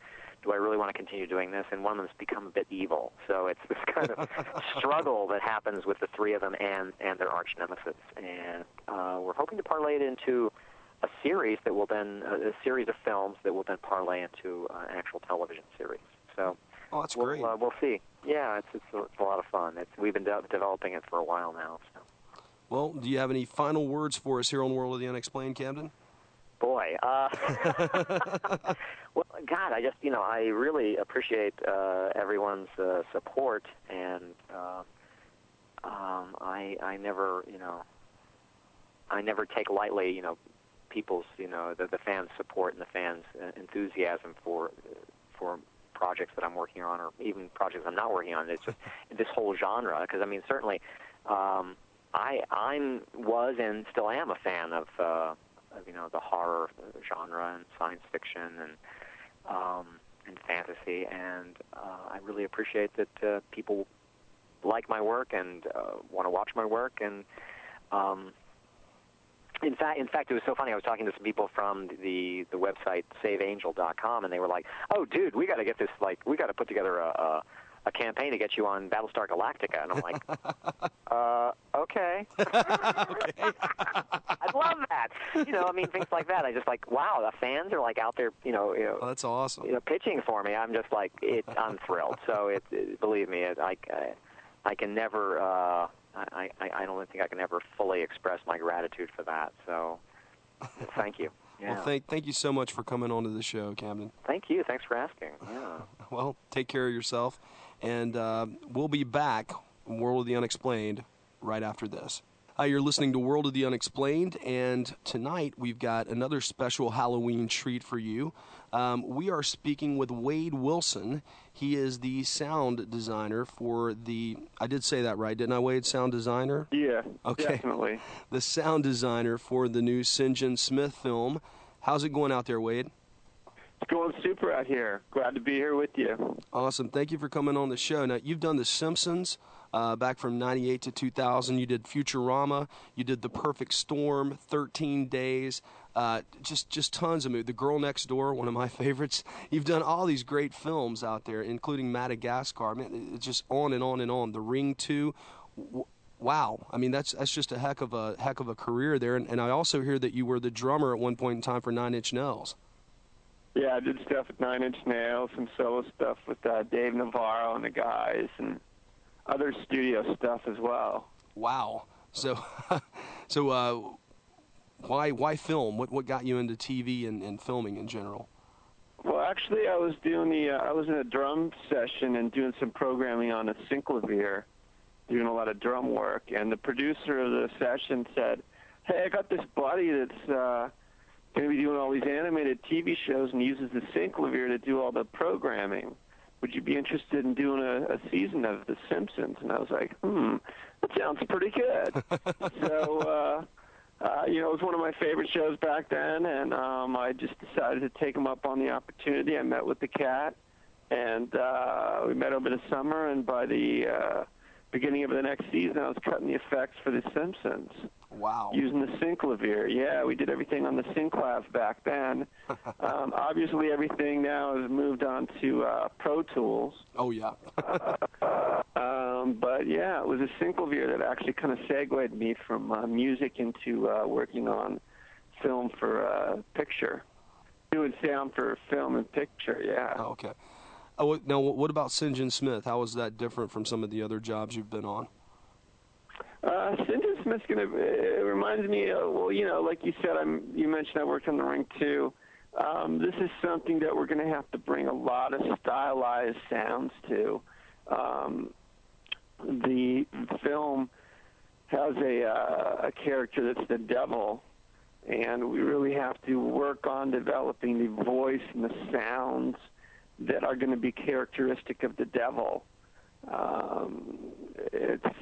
do I really want to continue doing this? And one of them's become a bit evil. So it's this kind of struggle that happens with the 3 of them and their arch nemesis. And we're hoping to parlay it into a series that will then, a series of films that will then parlay into an actual television series. So that's great. We'll see. Yeah, it's a lot of fun. We've been developing it for a while now. So. Well, do you have any final words for us here on World of the Unexplained, Camden? Boy, well, God, I just, I really appreciate everyone's support, and I never take lightly, people's, the fans' support and the fans' enthusiasm for projects that I'm working on, or even projects I'm not working on. It's just this whole genre, because I mean, certainly, I was and still am a fan of the horror genre and science fiction and fantasy, and I really appreciate that people like my work and want to watch my work. And in fact, it was so funny. I was talking to some people from the website SaveAngel.com, and they were like, "Oh, dude, we got to get this. We got to put together a campaign to get you on Battlestar Galactica." And I'm like, okay. Okay. I'd love that. I mean, things like that. I just wow, the fans are out there, Oh, that's awesome. pitching for me. I'm just I'm thrilled. So believe me, I can never. I don't think I can ever fully express my gratitude for that. So, thank you. Yeah. Well, thank you so much for coming on to the show, Camden. Thank you. Thanks for asking. Yeah. Well, take care of yourself, and we'll be back, World of the Unexplained, right after this. You're listening to World of the Unexplained, and tonight we've got another special Halloween treat for you. We are speaking with Wade Wilson. He is the sound designer for I did say that right, didn't I, Wade? Sound designer? Yeah, okay. Definitely. The sound designer for the new Sinjin Smith film. How's it going out there, Wade? It's going super out here. Glad to be here with you. Awesome. Thank you for coming on the show. Now, you've done The Simpsons back from 98 to 2000. You did Futurama. You did The Perfect Storm, 13 Days. Just tons of movies. The Girl Next Door, one of my favorites. You've done all these great films out there, including Madagascar. I mean, it's just on and on and on. The Ring 2. Wow. I mean, that's just a heck of a career there. And I also hear that you were the drummer at one point in time for Nine Inch Nails. Yeah, I did stuff with Nine Inch Nails, some solo stuff with Dave Navarro and the guys, and other studio stuff as well. Wow. So why film? What got you into TV and filming in general? Well, actually, I was in a drum session and doing some programming on a synclavier, doing a lot of drum work, and the producer of the session said, "Hey, I got this buddy that's going to be doing all these animated TV shows and uses the synclavier to do all the programming. Would you be interested in doing a season of The Simpsons?" And I was like, that sounds pretty good. So, it was one of my favorite shows back then, and I just decided to take him up on the opportunity. I met with the cat, and we met over the summer, and by the beginning of the next season, I was cutting the effects for The Simpsons. Wow. Using the synclavier. Yeah, we did everything on the synclav back then. Obviously, everything now has moved on to Pro Tools. Oh, yeah. But, yeah, it was a synclavier that actually kind of segued me from music into working on film for picture. Doing sound for film and picture, yeah. Oh, okay. Now, what about Sinjin Smith? How is that different from some of the other jobs you've been on? Sinjin Smith's it reminds me, like you said, you mentioned I worked on The Ring 2. This is something that we're going to have to bring a lot of stylized sounds to. The film has a character that's the devil, and we really have to work on developing the voice and the sounds that are going to be characteristic of the devil.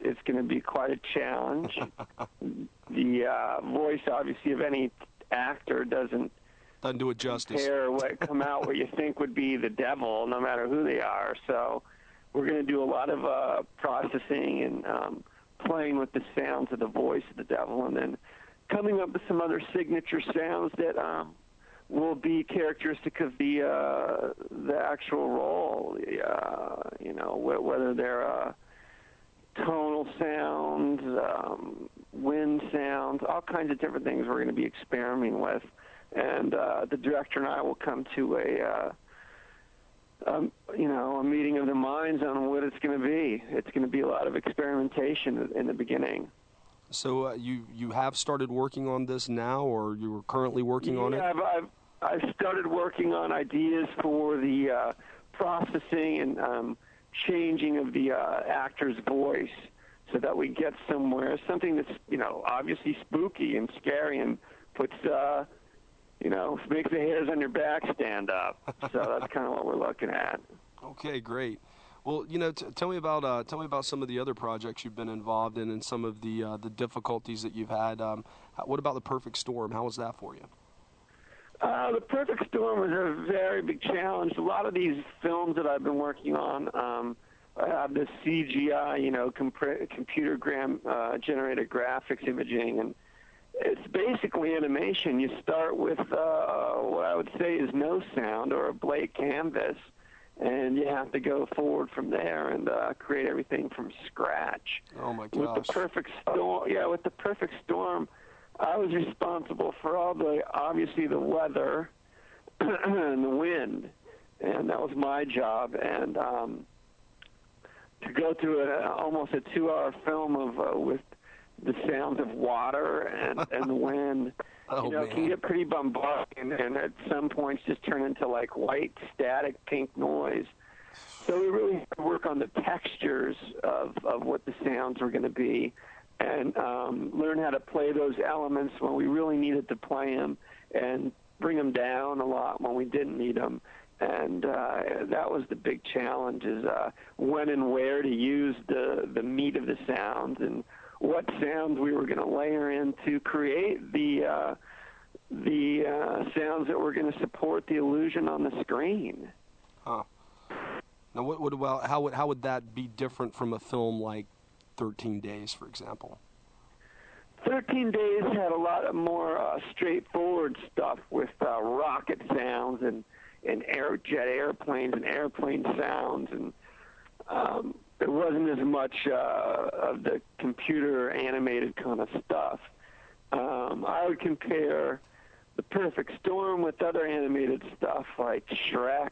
It's going to be quite a challenge. The voice, obviously, of any actor doesn't do it justice. Compare what come out what you think would be the devil, no matter who they are. So we're going to do a lot of processing and playing with the sounds of the voice of the devil, and then coming up with some other signature sounds that will be characteristic of the actual role. Whether they're tonal sounds, wind sounds, all kinds of different things we're going to be experimenting with. And the director and I will come to a meeting of the minds on what it's going to be. It's going to be a lot of experimentation in the beginning. So you have started working on this now, or you are currently working on it? Yeah, I've started working on ideas for the processing and changing of the actor's voice so that we get somewhere, something that's, obviously spooky and scary and puts makes the hairs on your back stand up. So that's kind of what we're looking at. Okay, great. Well, tell me about some of the other projects you've been involved in and some of the difficulties that you've had. What about The Perfect Storm? How was that for you? The Perfect Storm was a very big challenge. A lot of these films that I've been working on, I have this CGI, computer-generated graphics imaging, and it's basically animation. You start with what I would say is no sound or a blank canvas, and you have to go forward from there and create everything from scratch. Oh my gosh! With the Perfect Storm, I was responsible for obviously the weather and the wind, and that was my job. And to go through almost a 2-hour film with the sounds of water and the wind, can get pretty bombarding, and at some points just turn into like white, static, pink noise. So we really had to work on the textures of what the sounds were going to be, and learn how to play those elements when we really needed to play them, and bring them down a lot when we didn't need them. And that was the big challenge, is when and where to use the meat of the sounds, and what sounds we were going to layer in to create the sounds that were going to support the illusion on the screen. Huh. Now, what about how would that be different from a film like 13 Days, for example? 13 Days had a lot more straightforward stuff with rocket sounds and jet airplanes and airplane sounds, and there wasn't as much of the computer animated kind of stuff. I would compare The Perfect Storm with other animated stuff like Shrek,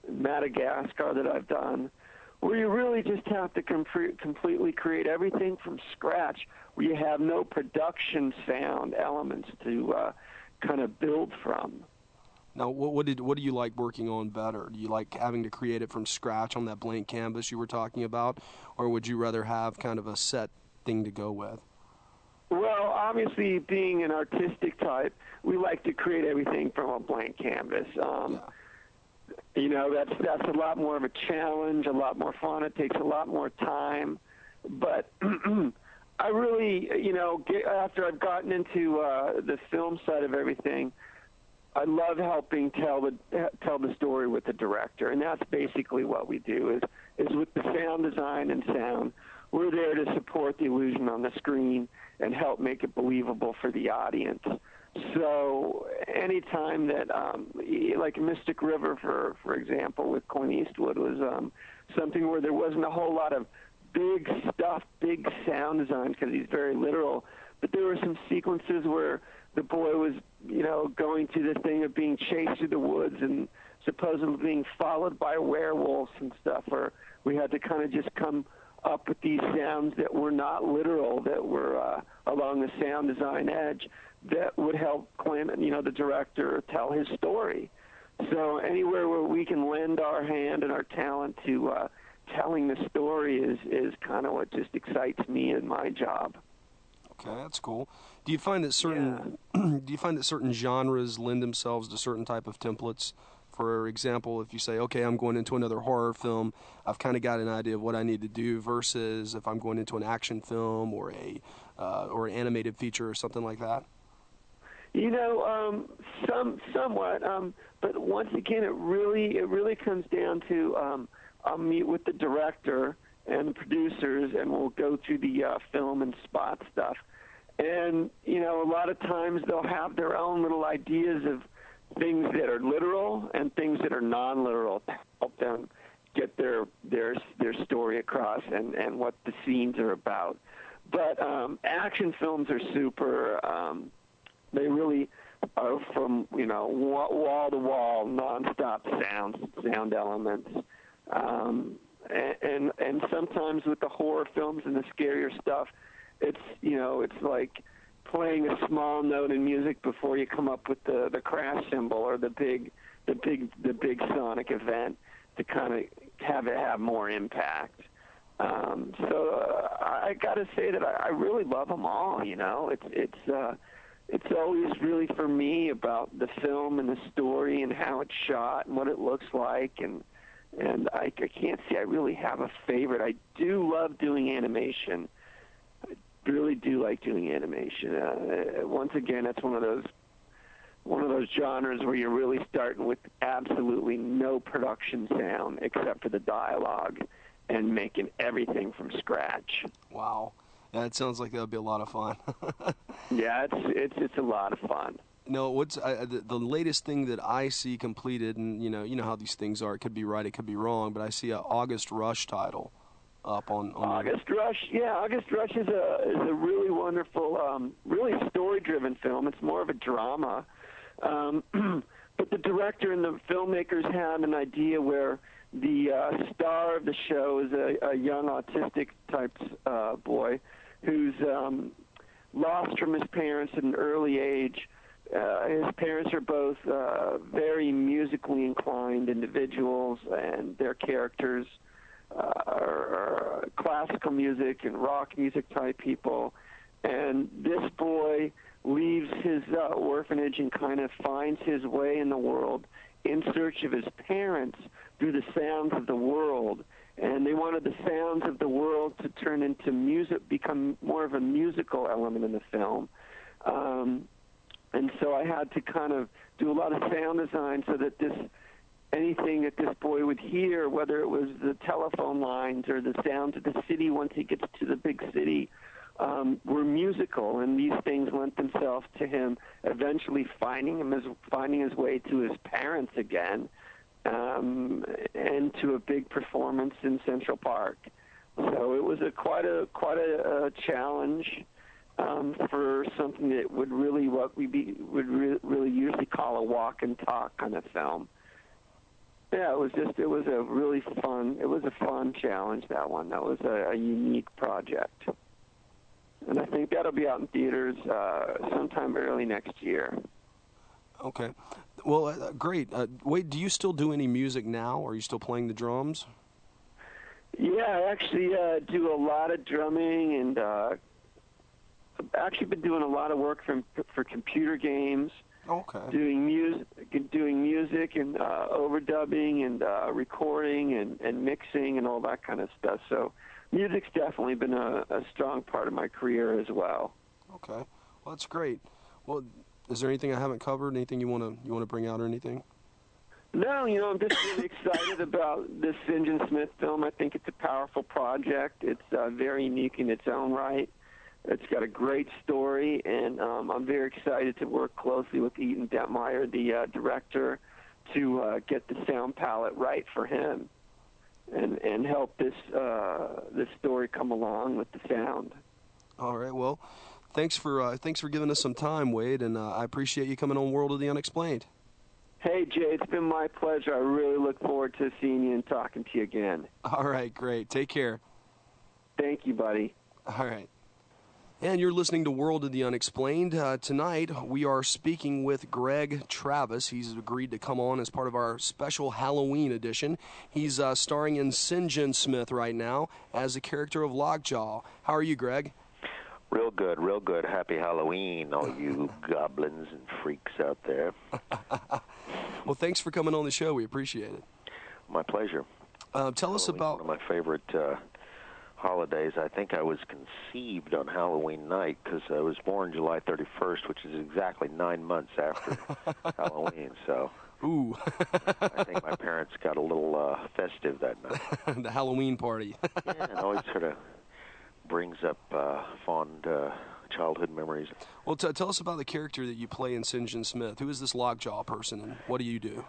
Madagascar that I've done, where you really just have to completely create everything from scratch, where you have no production sound elements to kind of build from. Now, what do you like working on better? Do you like having to create it from scratch on that blank canvas you were talking about, or would you rather have kind of a set thing to go with? Well, obviously, being an artistic type, we like to create everything from a blank canvas. That's a lot more of a challenge, a lot more fun. It takes a lot more time. But I really, after I've gotten into the film side of everything, I love helping tell the story with the director, and that's basically what we do. Is with the sound design and sound, we're there to support the illusion on the screen and help make it believable for the audience. So anytime that, like Mystic River, for example, with Clint Eastwood, was something where there wasn't a whole lot of big stuff, big sound design, because he's very literal, but there were some sequences where the boy was, going to the thing of being chased through the woods and supposedly being followed by werewolves and stuff, where we had to kind of just come up with these sounds that were not literal, that were along the sound design edge, that would help Clint, the director, tell his story. So anywhere where we can lend our hand and our talent to telling the story is kind of what just excites me in my job. Okay, that's cool. Do you find that certain genres lend themselves to certain type of templates? For example, if you say, okay, I'm going into another horror film, I've kind of got an idea of what I need to do, versus if I'm going into an action film or an animated feature or something like that? Somewhat. But once again, it really comes down to I'll meet with the director and the producers, and we'll go through the film and spot stuff. And, a lot of times they'll have their own little ideas of things that are literal and things that are non-literal to help them get their story across and what the scenes are about. But action films are super. They really are from, wall-to-wall, nonstop sound elements. And sometimes with the horror films and the scarier stuff, it's like playing a small note in music before you come up with the crash cymbal or the big sonic event to kind of have it have more impact. So I got to say that I really love them all. it's always really for me about the film and the story and how it's shot and what it looks like, and I can't say I really have a favorite. I do love doing animation. I really do like doing animation. Once again, that's one of those genres where you're really starting with absolutely no production sound except for the dialogue and making everything from scratch. Wow. Yeah, it sounds like that would be a lot of fun. Yeah, it's a lot of fun. No, what's the latest thing that I see completed, and you know how these things are. It could be right, it could be wrong, but I see a August Rush title up on August Rush. Yeah, August Rush is a really wonderful, really story-driven film. It's more of a drama, but the director and the filmmakers had an idea where the star of the show is a young autistic type boy who's lost from his parents at an early age. His parents are both very musically inclined individuals, and their characters are classical music and rock music type people. And this boy leaves his orphanage and kind of finds his way in the world in search of his parents through the sounds of the world. And they wanted the sounds of the world to turn into music, become more of a musical element in the film. And so I had to kind of do a lot of sound design so that anything that this boy would hear, whether it was the telephone lines or the sounds of the city once he gets to the big city, were musical. And these things lent themselves to him eventually finding his way to his parents again, and to a big performance in Central Park. So it was quite a challenge. For something that would really really usually call a walk and talk kind of film. Yeah, it was a fun challenge, that one. That was a unique project. And I think that'll be out in theaters sometime early next year. Okay. Well, great. Wade, do you still do any music now? Are you still playing the drums? Yeah, I actually do a lot of drumming, and I've actually been doing a lot of work for computer games. Okay. Doing music and overdubbing and recording and mixing and all that kind of stuff. So music's definitely been a strong part of my career as well. Okay. Well, that's great. Well, is there anything I haven't covered? Anything you want to bring out or anything? No, I'm just really excited about this Sinjin Smith film. I think it's a powerful project. It's very unique in its own right. It's got a great story, and I'm very excited to work closely with Ethan Detmeyer, the director, to get the sound palette right for him and help this story come along with the sound. All right. Well, thanks for giving us some time, Wade, and I appreciate you coming on World of the Unexplained. Hey, Jay, it's been my pleasure. I really look forward to seeing you and talking to you again. All right, great. Take care. Thank you, buddy. All right. And you're listening to World of the Unexplained. Tonight, we are speaking with Greg Travis. He's agreed to come on as part of our special Halloween edition. He's starring in Sinjin Smith right now as the character of Lockjaw. How are you, Greg? Real good, real good. Happy Halloween, all you goblins and freaks out there. Well, thanks for coming on the show. We appreciate it. My pleasure. Tell us about... One of my favorite holidays. I think I was conceived on Halloween night because I was born July 31st, which is exactly 9 months after Halloween. So, ooh, I think my parents got a little festive that night. The Halloween party. Yeah, it always sort of brings up fond childhood memories. Well, tell us about the character that you play in Sinjin Smith. Who is this Lockjaw person, and what do you do?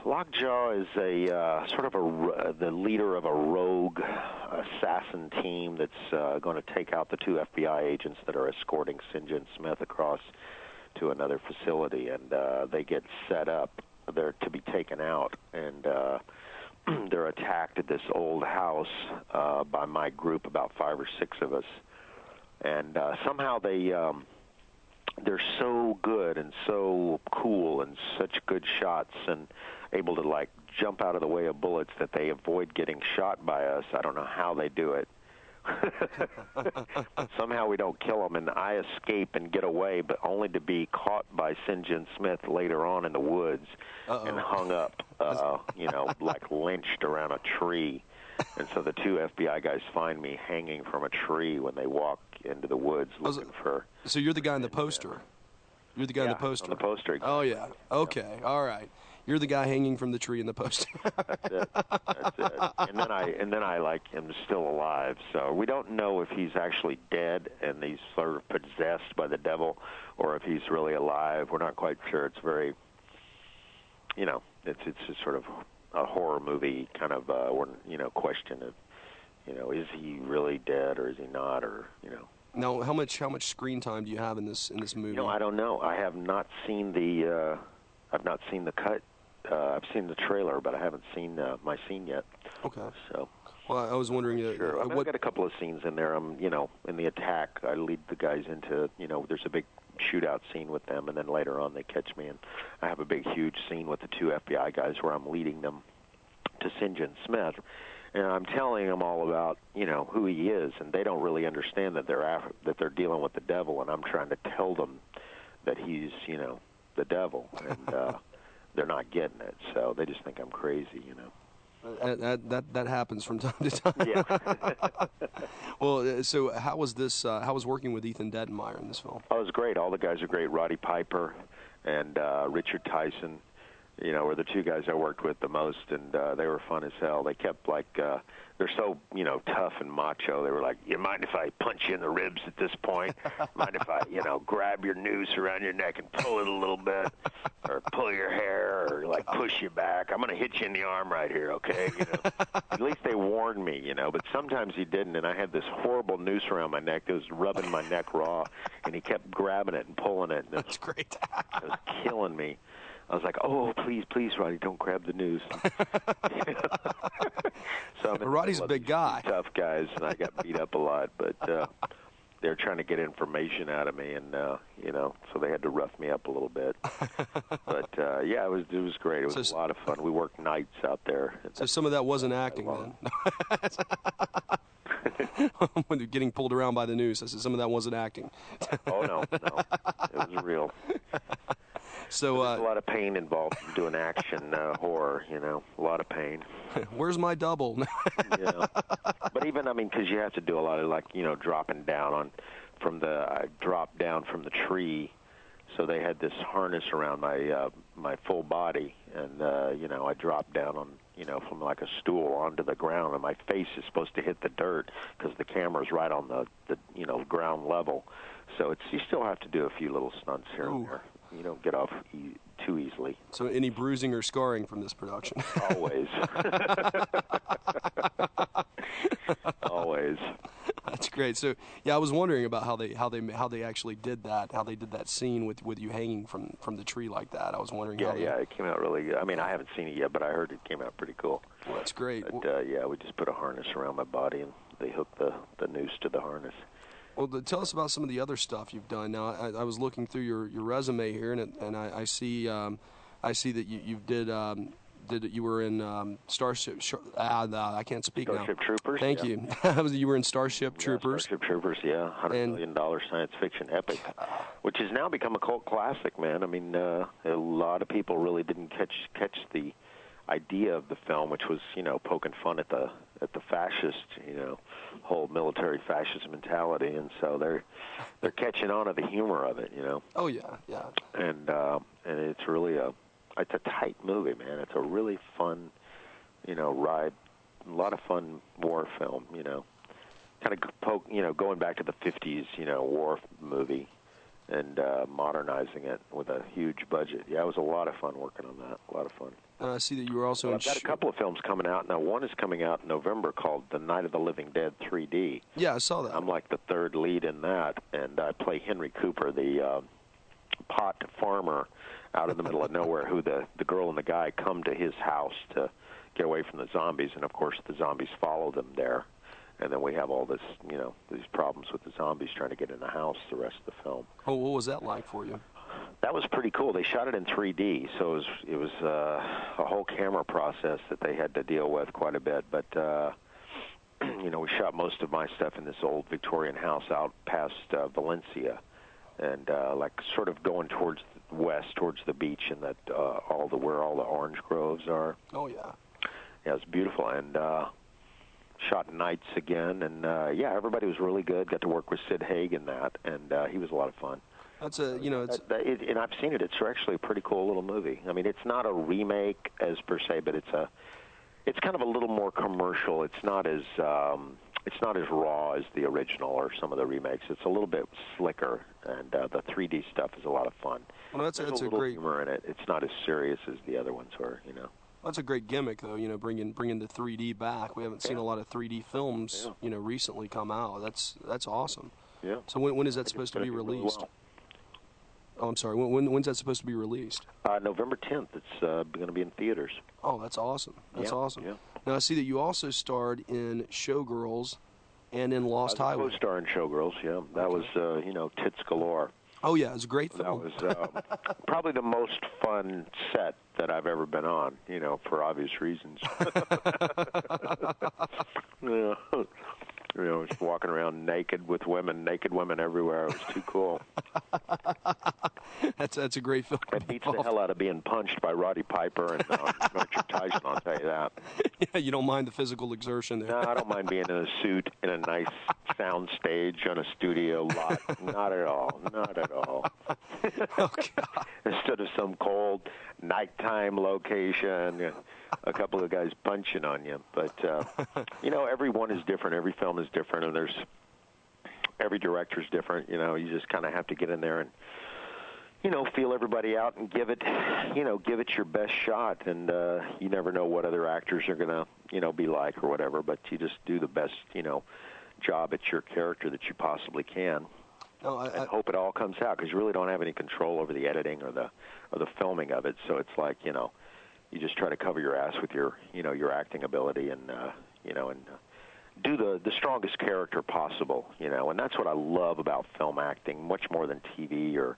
Lockjaw is a sort of the leader of a rogue assassin team that's going to take out the two FBI agents that are escorting Sinjin Smith across to another facility, and they get set up there to be taken out, and they're attacked at this old house by my group, about 5 or 6 of us, and somehow they're so good and so cool and such good shots and able to jump out of the way of bullets that they avoid getting shot by us. I don't know how they do it. But somehow we don't kill him, and I escape and get away, but only to be caught by Sinjin Smith later on in the woods and hung up, like lynched around a tree. And so the two FBI guys find me hanging from a tree when they walk into the woods looking for... So you're the guy in the poster? You're the guy in the poster? on the poster. Exactly. Oh, yeah. Okay. Yeah. All right. You're the guy hanging from the tree in the poster. That's it. That's it. And then I like him still alive. So we don't know if he's actually dead and he's sort of possessed by the devil, or if he's really alive. We're not quite sure. It's very, it's just sort of a horror movie kind of question of, is he really dead or is he not, or Now, how much screen time do you have in this movie? I don't know. I have not seen the cut. I've seen the trailer, but I haven't seen my scene yet. Okay. So. Well, I was wondering. Sure. I've got a couple of scenes in there. In the attack, I lead the guys into. There's a big shootout scene with them, and then later on they catch me, and I have a big, huge scene with the two FBI guys where I'm leading them to Sinjin Smith. And I'm telling them all about, who he is, and they don't really understand that they're dealing with the devil, and I'm trying to tell them that he's, the devil, and they're not getting it, so they just think I'm crazy, That happens from time to time. Yeah. Well, so how was this? How was working with Ethan Detmeyer in this film? Oh, it was great. All the guys are great. Roddy Piper and Richard Tyson. Were the two guys I worked with the most, and they were fun as hell. They kept, they're so, tough and macho. They were like, you mind if I punch you in the ribs at this point? Mind if I, grab your noose around your neck and pull it a little bit? Or pull your hair, or, push you back? I'm going to hit you in the arm right here, okay? At least they warned me, but sometimes he didn't, and I had this horrible noose around my neck that was rubbing my neck raw, and he kept grabbing it and pulling it. And That's great. It was killing me. I was like, oh, please, Roddy, don't grab the noose. So Roddy's a big guy. Tough guys, and I got beat up a lot, but they're trying to get information out of me, and so they had to rough me up a little bit. But it was great. It was a lot of fun. We worked nights out there. So some of that wasn't acting then. Getting pulled around by the noose. I said some of that wasn't acting. Oh no, it was real. So there's a lot of pain involved in doing action horror, a lot of pain. Where's my double? Yeah. But even, because you have to do a lot of, dropping down I dropped down from the tree, so they had this harness around my full body, and, I dropped down on, from like a stool onto the ground, and my face is supposed to hit the dirt because the camera's right on the ground level. So you still have to do a few little stunts here and there. You don't get off too easily. So any bruising or scarring from this production? Always. Always. That's great. So I was wondering about how they actually did that. How they did that scene with you hanging from the tree like that. I was wondering. Yeah, it came out really good. I haven't seen it yet, but I heard it came out pretty cool. Well, that's great. But we just put a harness around my body, and they hooked the noose to the harness. Well, tell us about some of the other stuff you've done. Now, I was looking through your resume here, and I see that you were in Starship. I can't speak Starship now. Troopers. Thank you. You were in Starship Troopers. Starship Troopers, yeah, $100 million science fiction epic, which has now become a cult classic. Man, a lot of people really didn't catch the idea of the film, which was poking fun at the fascist whole military fascist mentality, and so they're catching on to the humor of it. Oh yeah. And it's really it's a tight movie, man. It's a really fun ride, a lot of fun war film. Kind of going back to the 50s war movie and modernizing it with a huge budget. Yeah, it was a lot of fun working on that. A lot of fun. I see that you were also in... I've got a couple of films coming out. Now, one is coming out in November called The Night of the Living Dead 3D. Yeah, I saw that. I'm like the third lead in that, and I play Henry Cooper, the pot farmer out in the middle of nowhere, who the girl and the guy come to his house to get away from the zombies, and, of course, the zombies follow them there. And then we have all this, these problems with the zombies trying to get in the house the rest of the film. Oh, what was that like for you? That was pretty cool. They shot it in 3D, so it was a whole camera process that they had to deal with quite a bit. But we shot most of my stuff in this old Victorian house out past Valencia, and like sort of going towards the west, towards the beach, and that where all the orange groves are. Oh yeah. Yeah, it's beautiful, and shot nights again, and yeah, everybody was really good. Got to work with Sid Haig in that, and he was a lot of fun. That's and I've seen it. It's actually a pretty cool little movie. I mean, it's not a remake as per se, but it's kind of a little more commercial. It's not as raw as the original or some of the remakes. It's a little bit slicker, and the 3D stuff is a lot of fun. Well, that's There's a little humor in it. It's not as serious as the other ones were, That's a great gimmick, though. Bringing the 3D back. We haven't seen a lot of 3D films, recently come out. That's awesome. Yeah. So when is that supposed to be released? Well. Oh, I'm sorry. When's that supposed to be released? November 10th. It's going to be in theaters. Oh, that's awesome. That's awesome. Yeah. Now I see that you also starred in Showgirls and in Lost Highway. I was co-star in Showgirls. Yeah, that was tits galore. Oh yeah, it was a great film. That was probably the most fun set that I've ever been on. For obvious reasons. Just walking around naked women everywhere. It was too cool. That's a great film. It beats the hell out of being punched by Roddy Piper and Richard Tyson, I'll tell you that. Yeah, you don't mind the physical exertion there. No, I don't mind being in a suit in a nice sound stage on a studio lot. Not at all. Not at all. Oh, God. Instead of some cold nighttime location, a couple of guys punching on you. But, every one is different. Every film is different, and every director's different. You just kind of have to get in there and, feel everybody out and give it your best shot. And you never know what other actors are going to, be like or whatever, but you just do the best, job at your character that you possibly can. No, and hope it all comes out, because you really don't have any control over the editing or the filming of it. So it's like, you just try to cover your ass with your acting ability and, do the strongest character possible, and that's what I love about film acting, much more than TV or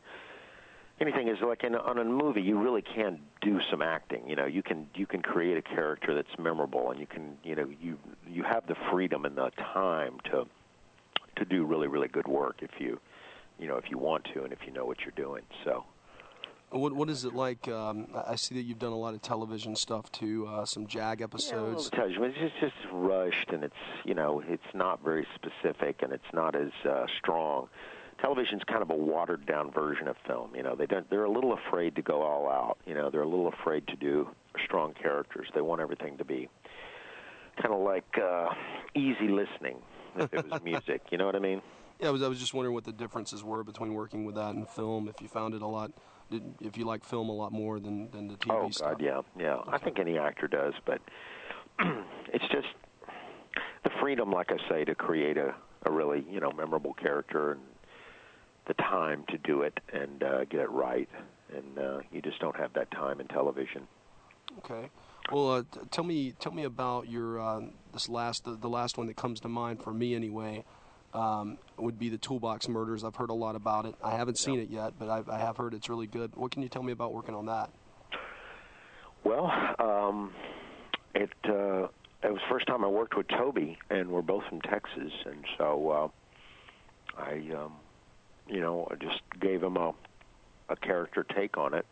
anything. Is like on a movie, you really can do some acting. You can create a character that's memorable, and you can, you have the freedom and the time to do really, really good work if you want to, and if you know what you're doing. So. What is it like? I see that you've done a lot of television stuff too, some JAG episodes. Yeah, it's just rushed, and it's not very specific, and it's not as strong. Television's kind of a watered-down version of film. They're a little afraid to go all out. They're a little afraid to do strong characters. They want everything to be kind of like easy listening if it was music. You know what I mean? Yeah, I was just wondering what the differences were between working with that and film. If you found it a lot. If you like film a lot more than the TV stuff. Oh, God, yeah. Okay. I think any actor does, but it's just the freedom, like I say, to create a really, memorable character, and the time to do it and get it right, and you just don't have that time in television. Okay. Well, tell me about your the last one that comes to mind for me anyway. Would be the Toolbox Murders. I've heard a lot about it. I haven't seen it yet, but I have heard it's really good. What can you tell me about working on that? Well, it was the first time I worked with Toby, and we're both from Texas, and so I just gave him a character take on it.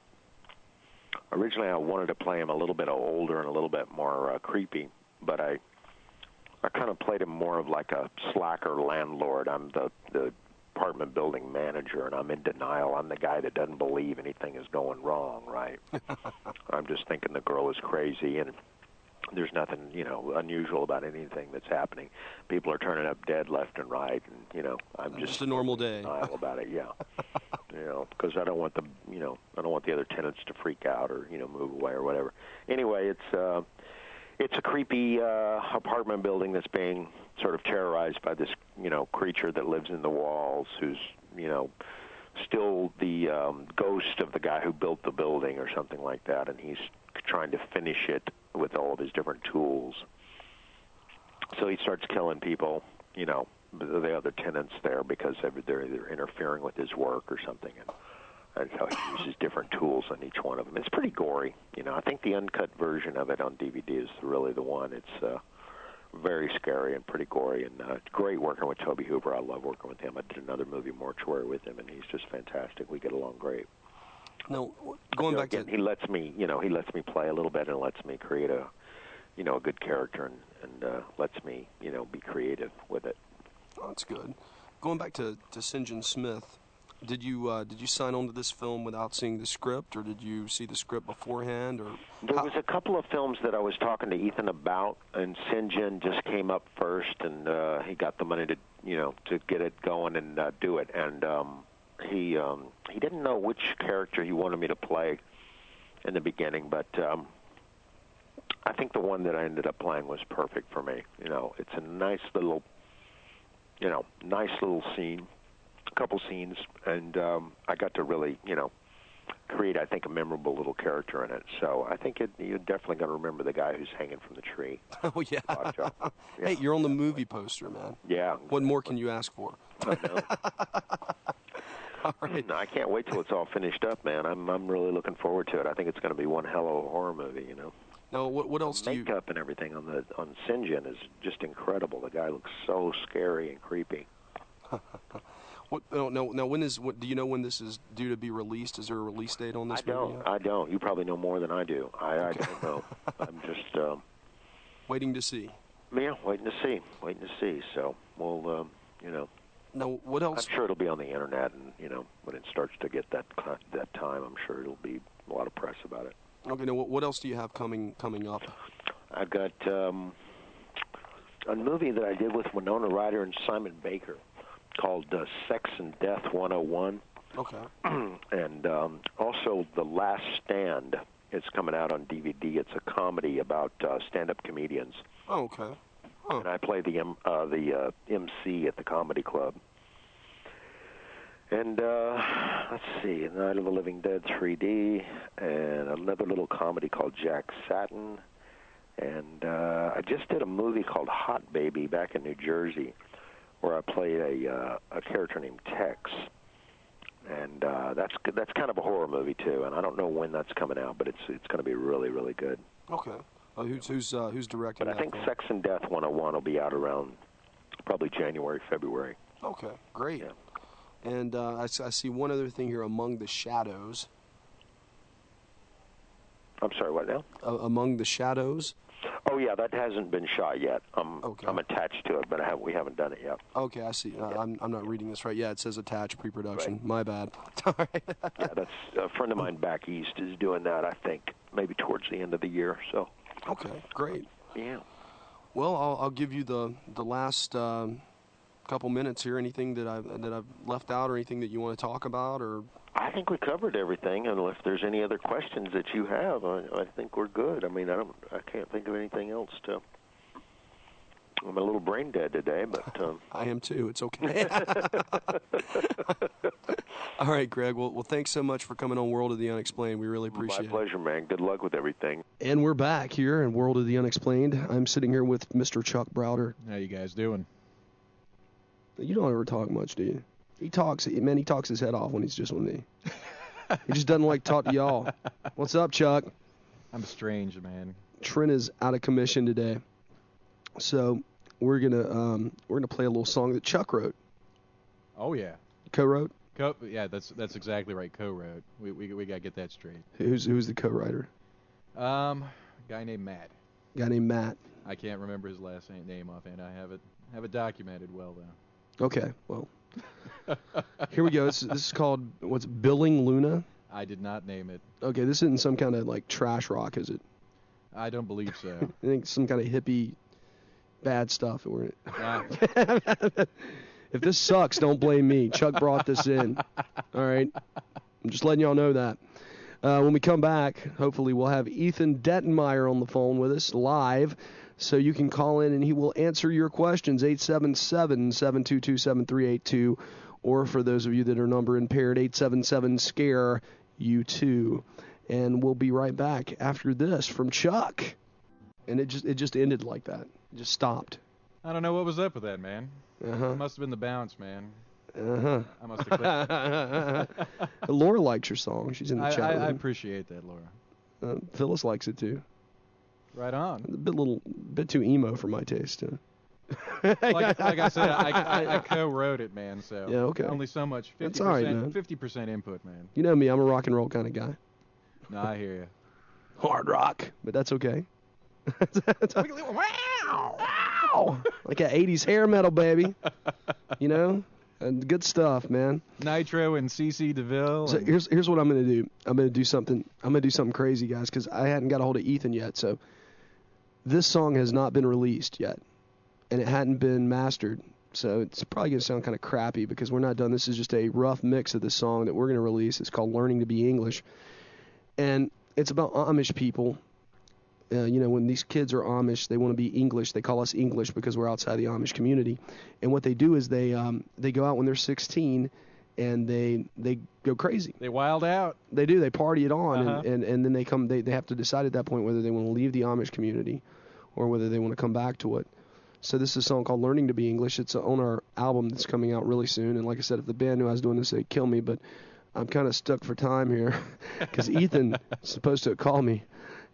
Originally, I wanted to play him a little bit older and a little bit more creepy, but I kind of played him more of like a slacker landlord. I'm the apartment building manager, and I'm in denial. I'm the guy that doesn't believe anything is going wrong, right? I'm just thinking the girl is crazy, and there's nothing, unusual about anything that's happening. People are turning up dead left and right, and, I'm just a normal day. In denial about it, yeah. Because I don't want the other tenants to freak out or, move away or whatever. Anyway, it's a creepy apartment building that's being sort of terrorized by this, creature that lives in the walls, who's, still the ghost of the guy who built the building or something like that, and he's trying to finish it with all of his different tools. So he starts killing people, the other tenants there, because they're either interfering with his work or something, and so he uses different tools on each one of them. It's pretty gory. I think the uncut version of it on DVD is really the one. It's very scary and pretty gory, and great working with Toby Hooper. I love working with him. I did another movie, Mortuary, with him, and he's just fantastic. We get along great. Now, going back again, to he lets me play a little bit and lets me create a good character and lets me be creative with it. Oh, that's good. Going back to Sinjin Smith, did you sign on to this film without seeing the script, or did you see the script beforehand, or? There was a couple of films that I was talking to Ethan about, and Sinjin just came up first, and he got the money to get it going and do it, and he didn't know which character he wanted me to play in the beginning, but I think the one that I ended up playing was perfect for me. It's a nice little scene, a couple scenes, and I got to really, create, I think, a memorable little character in it. So I think you're definitely going to remember the guy who's hanging from the tree. Oh, yeah. Lockjaw. Yeah. Hey, you're on the movie poster, man. Yeah. What more can you ask for? I know. All right. I can't wait till it's all finished up, man. I'm really looking forward to it. I think it's going to be one hell of a horror movie, Now, what else do you? Makeup and everything on Sinjin is just incredible. The guy looks so scary and creepy. Now, do you know when this is due to be released? Is there a release date on this movie yet? I don't. You probably know more than I do. I don't know. I'm just waiting to see. Yeah, waiting to see. So we'll, Now, what else? I'm sure it'll be on the internet, and when it starts to get that time, I'm sure it'll be a lot of press about it. Okay. Now, what else do you have coming up? I've got a movie that I did with Winona Ryder and Simon Baker called Sex and Death 101. Okay. And also The Last Stand. It's coming out on DVD. It's a comedy about stand-up comedians. Oh, okay. Huh. And I play the MC at the comedy club. And let's see, Night of the Living Dead 3D, and another little comedy called Jack Satin. And I just did a movie called Hot Baby back in New Jersey, where I played a character named Tex. And that's kind of a horror movie too. And I don't know when that's coming out, but it's going to be really, really good. Okay. Who's directing that? But I think film? Sex and Death 101 will be out around probably January, February. Okay, great. Yeah. And I see one other thing here, Among the Shadows. I'm sorry, what now? Among the Shadows. Oh yeah, that hasn't been shot yet. Okay. I'm attached to it, but we haven't done it yet. Okay, I see. I'm not reading this right. Yeah, it says attached pre-production. Right. My bad. All right. Yeah, that's a friend of mine back east is doing that. I think maybe towards the end of the year. So. Okay, great. Yeah. Well, I'll give you the last couple minutes here. Anything that I've left out, or anything that you want to talk about, or? I think we covered everything, and if there's any other questions that you have, I think we're good. I mean, I can't think of anything else to. I'm a little brain dead today, but I am too. It's okay. All right, Greg. Well, thanks so much for coming on World of the Unexplained. We really appreciate it. My pleasure, man. Good luck with everything. And we're back here in World of the Unexplained. I'm sitting here with Mr. Chuck Browder. How you guys doing? You don't ever talk much, do you? He talks his head off when he's just with me. He just doesn't like to talk to y'all. What's up, Chuck? I'm strange, man. Trent is out of commission today, so we're gonna play a little song that Chuck wrote. Oh yeah. Co-wrote? Yeah, that's exactly right. Co-wrote. We gotta get that straight. Who's the co-writer? Guy named Matt. Guy named Matt. I can't remember his last name offhand. I have it documented well though. Okay, well. Here we go. This is called, what's Billing Luna? I did not name it. Okay, this isn't some kind of like trash rock, is it? I don't believe so. I think some kind of hippie bad stuff. If this sucks, don't blame me. Chuck brought this in. All right? I'm just letting y'all know that. When we come back, hopefully we'll have Ethan Dettenmeyer on the phone with us live. So you can call in and he will answer your questions, 877-722-7382, or for those of you that are number impaired, 877-SCARE-U2. And we'll be right back after this from Chuck. And it just ended like that. It just stopped. I don't know what was up with that, man. Uh-huh. It must have been the bounce, man. Uh-huh. I must have clicked. Laura likes your song. She's in the chat room. I appreciate that, Laura. Phyllis likes it too. Right on. A bit too emo for my taste. Like I said, I co-wrote it, man. So yeah, okay. Only so much. 50%, That's all right, man. 50% input, man. You know me, I'm a rock and roll kind of guy. No, I hear you. Hard rock, but that's okay. Wow! Like an 80s hair metal, baby. You know? And good stuff, man. Nitro and CC DeVille. So here's what I'm going to do. I'm going to do something crazy, guys, because I hadn't got a hold of Ethan yet. So this song has not been released yet, and it hadn't been mastered. So it's probably going to sound kind of crappy because we're not done. This is just a rough mix of the song that we're going to release. It's called Learning to Be English. And it's about Amish people. You know, when these kids are Amish, they want to be English. They call us English because we're outside the Amish community. And what they do is they go out when they're 16 and they go crazy. They wild out. They do. They party it on, and then they come. They have to decide at that point whether they want to leave the Amish community or whether they want to come back to it. So this is a song called Learning to Be English. It's on our album that's coming out really soon. And like I said, if the band knew I was doing this, they'd kill me. But I'm kind of stuck for time here because Ethan is supposed to call me.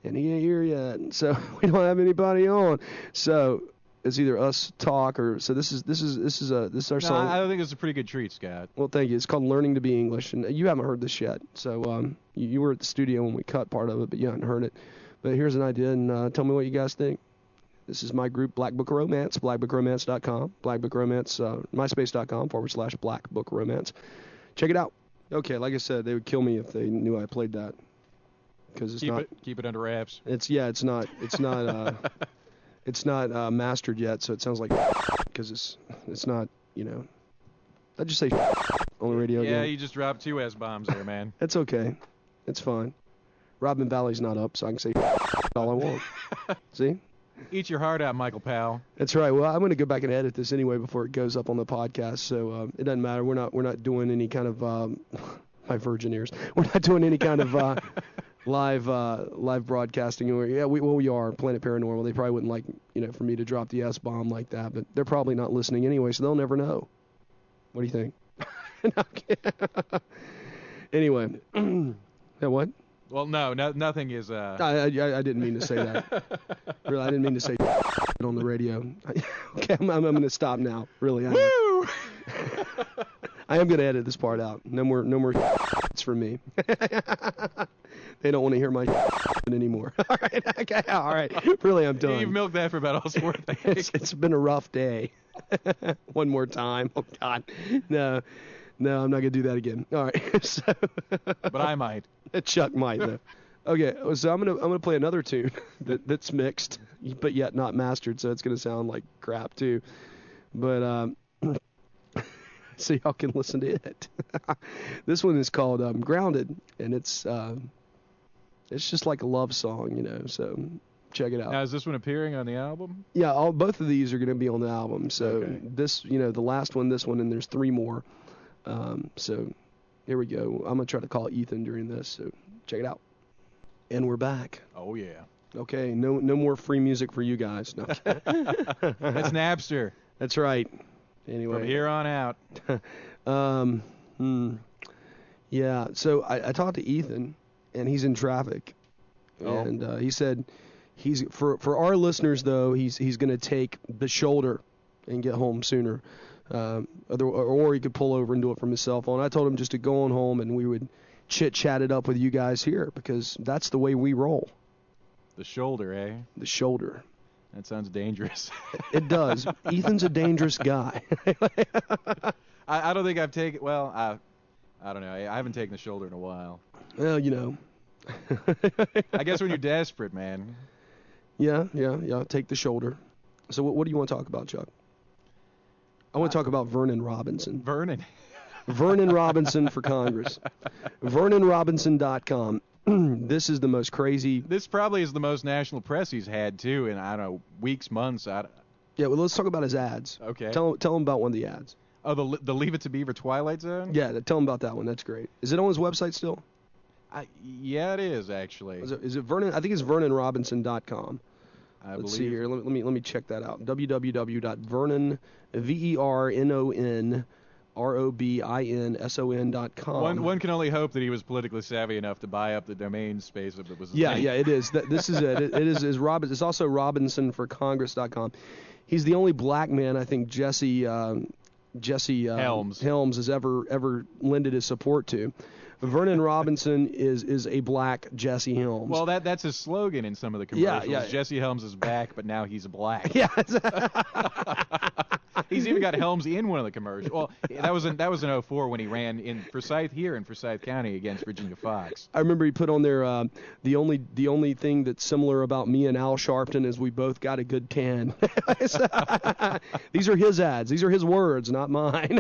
And he ain't here yet, so we don't have anybody on. So it's either us talk or so. This is our song. I think it's a pretty good treat, Scott. Well, thank you. It's called Learning to Be English, and you haven't heard this yet. So you were at the studio when we cut part of it, but you haven't heard it. But here's an idea, and tell me what you guys think. This is my group, Black Book Romance, blackbookromance.com, Black Book Romance, myspace.com/Black Book Romance. Check it out. Okay, like I said, they would kill me if they knew I played that. Because it's keep it under wraps. It's not mastered yet, so it sounds like because it's not, you know. I just say on the radio. Yeah, again. you just dropped 2 S-bombs there, man. It's okay, it's fine. Robin Valley's not up, so I can say all I want. See? Eat your heart out, Michael Powell. That's right. Well, I'm going to go back and edit this anyway before it goes up on the podcast, so it doesn't matter. We're not doing any kind of my virgin ears. We're not doing any kind of live broadcasting. We are Planet Paranormal. They probably wouldn't like, you know, for me to drop the S-bomb like that, but they're probably not listening anyway, so they'll never know. What do you think? Anyway, what? Well, no, nothing is. I didn't mean to say that. Really, I didn't mean to say on the radio. Okay, I'm going to stop now. Really, Woo! I am going to edit this part out. No more it's from me. They don't want to hear my anymore. All right, okay, all right. Really, I'm done. You've milked that for about all it's worth. It's been a rough day. One more time. Oh God, no, I'm not gonna do that again. All right. So, but I might. Chuck might though. Okay, so I'm gonna play another tune that's mixed, but yet not mastered, so it's gonna sound like crap too. But so y'all can listen to it. This one is called Grounded, and it's just like a love song, you know, so check it out. Now, is this one appearing on the album? Yeah, both of these are going to be on the album. So okay. This, you know, the last one, this one, and there's 3 more. So here we go. I'm going to try to call Ethan during this, so check it out. And we're back. Oh, yeah. Okay, no more free music for you guys. No. That's Napster. That's right. Anyway. From here on out. Yeah, so I talked to Ethan, and he's in traffic. Oh. And he said he's for our listeners, though, he's going to take the shoulder and get home sooner. Or he could pull over and do it from his cell phone. I told him just to go on home, and we would chit-chat it up with you guys here, because that's the way we roll. The shoulder, eh? The shoulder. That sounds dangerous. It does. Ethan's a dangerous guy. I don't think I've taken... Well, I don't know. I haven't taken the shoulder in a while. Well, you know. I guess when you're desperate, man. Yeah. Take the shoulder. So what do you want to talk about, Chuck? I want to talk about Vernon Robinson. Vernon Robinson for Congress. VernonRobinson.com. This is the most crazy. This probably is the most national press he's had, too, in, I don't know, weeks, months. Yeah, well, let's talk about his ads. Okay. Tell him about one of the ads. Oh, the Leave It to Beaver Twilight Zone? Yeah, tell him about that one. That's great. Is it on his website still? Yeah, it is, actually. Is it Vernon? I think it's VernonRobinson.com. Let's see here. Let me check that out. www.vernon, ROBINSON.com. One can only hope that he was politically savvy enough to buy up the domain space if it was. Yeah, it is. This is it. It is It's also RobinsonForCongress.com. He's the only black man I think Jesse Helms has ever lended his support to. Vernon Robinson is a black Jesse Helms. Well, that's his slogan in some of the commercials. Yeah. Jesse Helms is back, but now he's black. Yeah. He's even got Helms in one of the commercials. Well, that was in 2004 when he ran in Forsyth County against Virginia Fox. I remember he put on there the only thing that's similar about me and Al Sharpton is we both got a good tan. These are his ads. These are his words, not mine.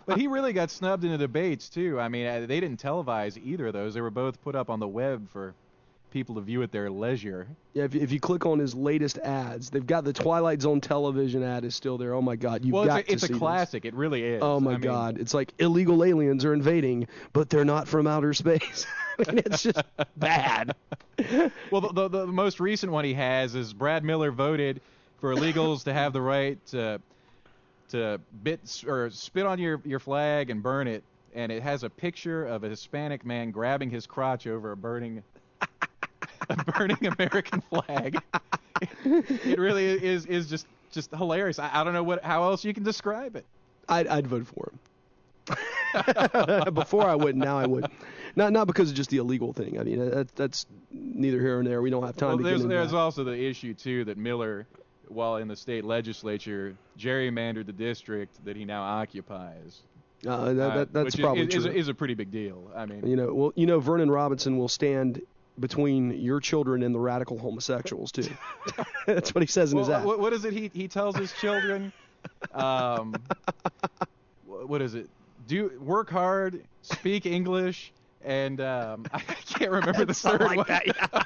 But he really got snubbed in the debates too. I mean, they didn't televise either of those. They were both put up on the web for people to view at their leisure. Yeah, if you click on his latest ads, they've got the Twilight Zone television ad is still there. Oh my God, it's a classic. It really is. Oh my God, it's like illegal aliens are invading, but they're not from outer space. I mean, it's just bad. Well, the most recent one he has is Brad Miller voted for illegals to have the right to spit on your flag and burn it, and it has a picture of a Hispanic man grabbing his crotch over a burning American flag. It really is just hilarious. I don't know how else you can describe it. I'd vote for him. Before I would, now I would. Not because of just the illegal thing. I mean, that's neither here nor there. We don't have time to get into there's that. also the issue too that Miller, while in the state legislature, gerrymandered the district that he now occupies. That's which probably true. Is a pretty big deal. I mean, Vernon Robinson will stand between your children and the radical homosexuals too. That's what he says in his ad. What is it he tells his children? What is it? Work hard, speak English, and I can't remember the third one. That, yeah.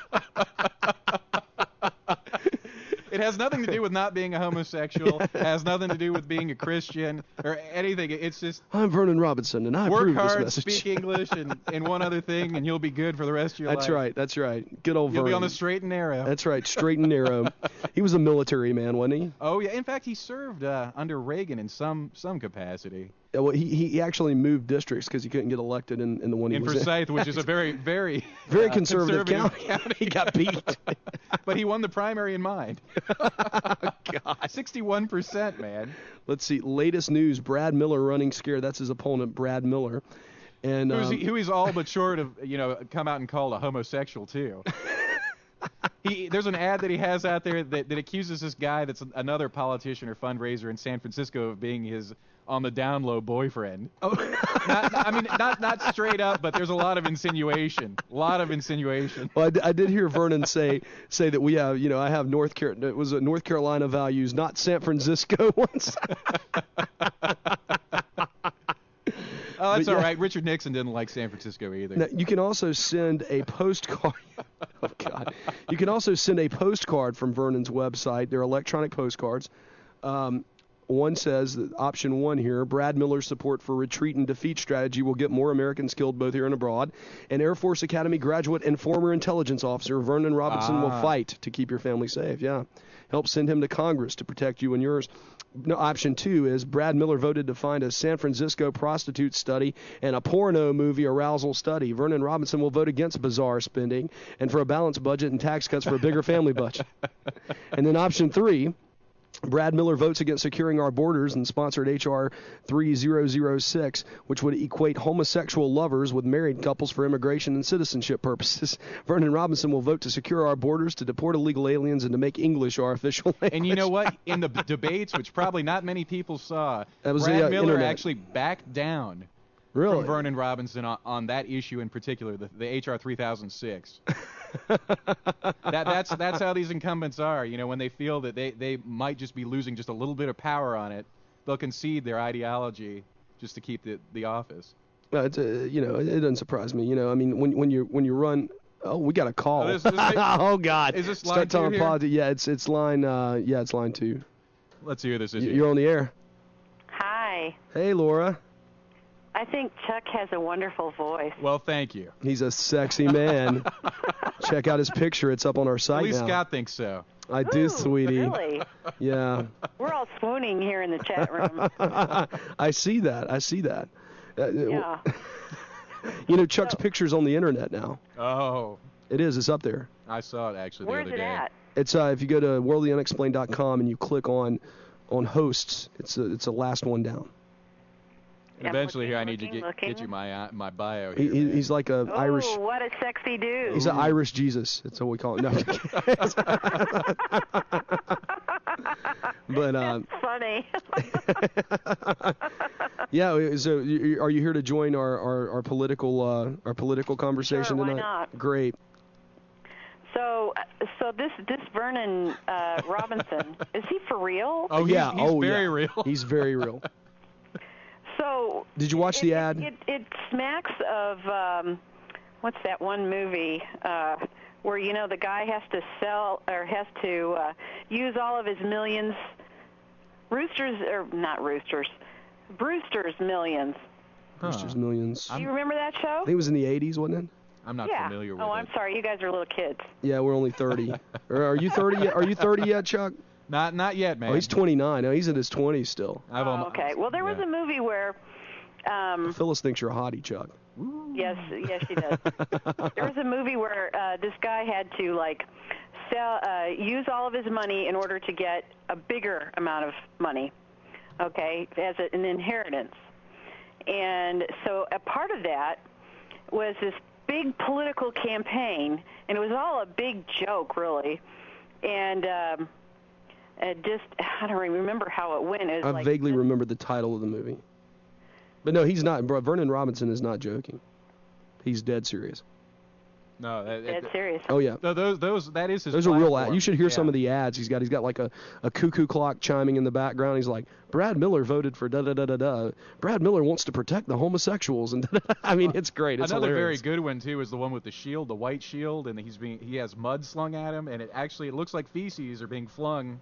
It has nothing to do with not being a homosexual. It has nothing to do with being a Christian or anything. It's just I'm Vernon Robinson, and I approve work this hard, message. speak English, and one other thing, and you'll be good for the rest of your life. That's right. Good old You'll Vernon. be on the straight and narrow. That's right, straight and narrow. He was a military man, wasn't he? Oh yeah. In fact, he served under Reagan in some capacity. Yeah, well, he actually moved districts because he couldn't get elected in the one he was Forsyth, which is a very very conservative county. He got beat. But he won the primary in mind. God, 61%, man. Let's see. Latest news: Brad Miller running scared. That's his opponent, Brad Miller, and who he's all but short of come out and called a homosexual too. There's an ad that he has out there that accuses this guy that's another politician or fundraiser in San Francisco of being his on the down low boyfriend. Oh. not straight up, but there's a lot of insinuation. Well, I did hear Vernon say that we have, I have North Carolina values, not San Francisco ones. Oh, that's all right. Richard Nixon didn't like San Francisco either. Now, you can also send a postcard. Oh, God. You can also send a postcard from Vernon's website. They're electronic postcards. One says, that option one here, Brad Miller's support for retreat and defeat strategy will get more Americans killed both here and abroad. An Air Force Academy graduate and former intelligence officer, Vernon Robinson, will fight to keep your family safe. Yeah. Help send him to Congress to protect you and yours. No, option two is Brad Miller voted to find a San Francisco prostitute study and a porno movie arousal study. Vernon Robinson will vote against bizarre spending and for a balanced budget and tax cuts for a bigger family budget. And then option three, Brad Miller votes against securing our borders and sponsored H.R. 3006, which would equate homosexual lovers with married couples for immigration and citizenship purposes. Vernon Robinson will vote to secure our borders, to deport illegal aliens, and to make English our official language. And you know what? In the debates, which probably not many people saw, Brad Miller internet. actually backed down from Vernon Robinson on that issue in particular, the H.R. 3006. That's how these incumbents are. When they feel that they might just be losing just a little bit of power on it, they'll concede their ideology just to keep the office. It doesn't surprise me. When you run. Oh, we got a call. Oh God! Is this line 2 here? Yeah, it's line. It's line 2. Let's hear this. You're on the air. Hi. Hey, Laura. I think Chuck has a wonderful voice. Well, thank you. He's a sexy man. Check out his picture. It's up on our site now. At least Scott thinks so. I do, Ooh, sweetie. Really? Yeah. We're all swooning here in the chat room. I see that. Yeah. You know, Chuck's picture's on the internet now. Oh. It is. It's up there. I saw it actually Where's the other it day. at? It's if you go to worldtheunexplained.com and you click on hosts, it's the last one down. And eventually, here I need to get you my bio. Here, He's like a Irish. Oh, what a sexy dude. He's an Irish Jesus. That's what we call it. No. But That's funny. yeah. So, are you here to join our political conversation Sure, why tonight? not? Great. So this Vernon Robinson, is he for real? Oh, yeah. He's very real. He's very real. So Did you watch the ad? It smacks of what's that one movie where the guy has to sell or has to use all of his millions. Brewster's Millions. Brewster's Millions. Do you remember that show? I think it was in the 80s, wasn't it? I'm not familiar with it. it. Oh, I'm sorry. You guys are little kids. Yeah, we're only 30. Are you 30 yet? Are you 30 yet, Chuck? Not yet, man. Oh, he's 29. No, he's in his 20s still. Okay. Well, there was a movie where. Phyllis thinks you're a hottie, Chuck. Yes, she does. There was a movie where this guy had to use all of his money in order to get a bigger amount of money, okay, as an inheritance. And so a part of that was this big political campaign, and it was all a big joke, really. And I don't remember how it went. It was I vaguely remember the title of the movie. But no, he's not. Vernon Robinson is not joking. He's dead serious. No, dead serious. Oh yeah. No, that is his. Those are real ads. platform. You should hear Yeah. some of the ads. He's got like a cuckoo clock chiming in the background. He's like, Brad Miller voted for da da da da da. Brad Miller wants to protect the homosexuals, and I mean, it's great. It's Another hilarious. very good one too is the one with the shield, the white shield, and he has mud slung at him, and it looks like feces are being flung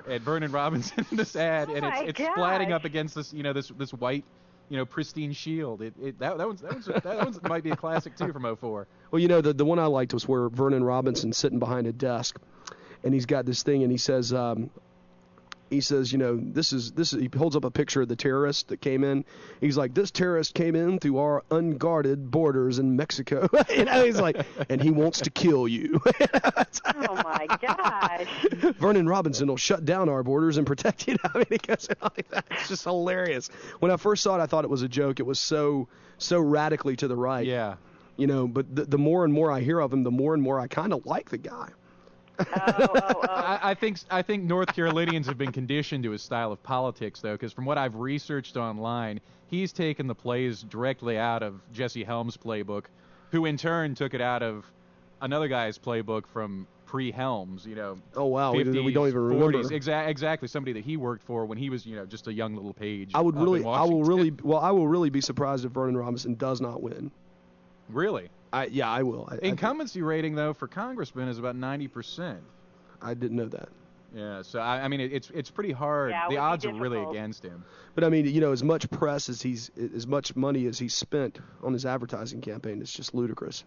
at Vernon Robinson in this ad, and it's splatting up against this this white pristine shield. That one's might be a classic too from 04. Well, the one I liked was where Vernon Robinson's sitting behind a desk, and he's got this thing, and he says, this is. He holds up a picture of the terrorist that came in. He's like, this terrorist came in through our unguarded borders in Mexico. He's like, and he wants to kill you. Oh my gosh. Vernon Robinson will shut down our borders and protect you. I mean, he goes like that. It's just hilarious. When I first saw it, I thought it was a joke. It was so radically to the right. Yeah. But the more and more I hear of him, the more and more I kind of like the guy. I think North Carolinians have been conditioned to his style of politics, though, because from what I've researched online, he's taken the plays directly out of Jesse Helms' playbook, who in turn took it out of another guy's playbook from pre-Helms. Oh wow, 50s, we don't even remember. 40s, exactly, somebody that he worked for when he was just a young little page. I will Washington. really be surprised if Vernon Robinson does not win. Really? I will. Incumbency rating, though, for congressmen is about 90%. I didn't know that. Yeah, so I mean, it's pretty hard. Yeah, the odds are really against him. But I mean, as much press as much money as he's spent on his advertising campaign, it's just ludicrous.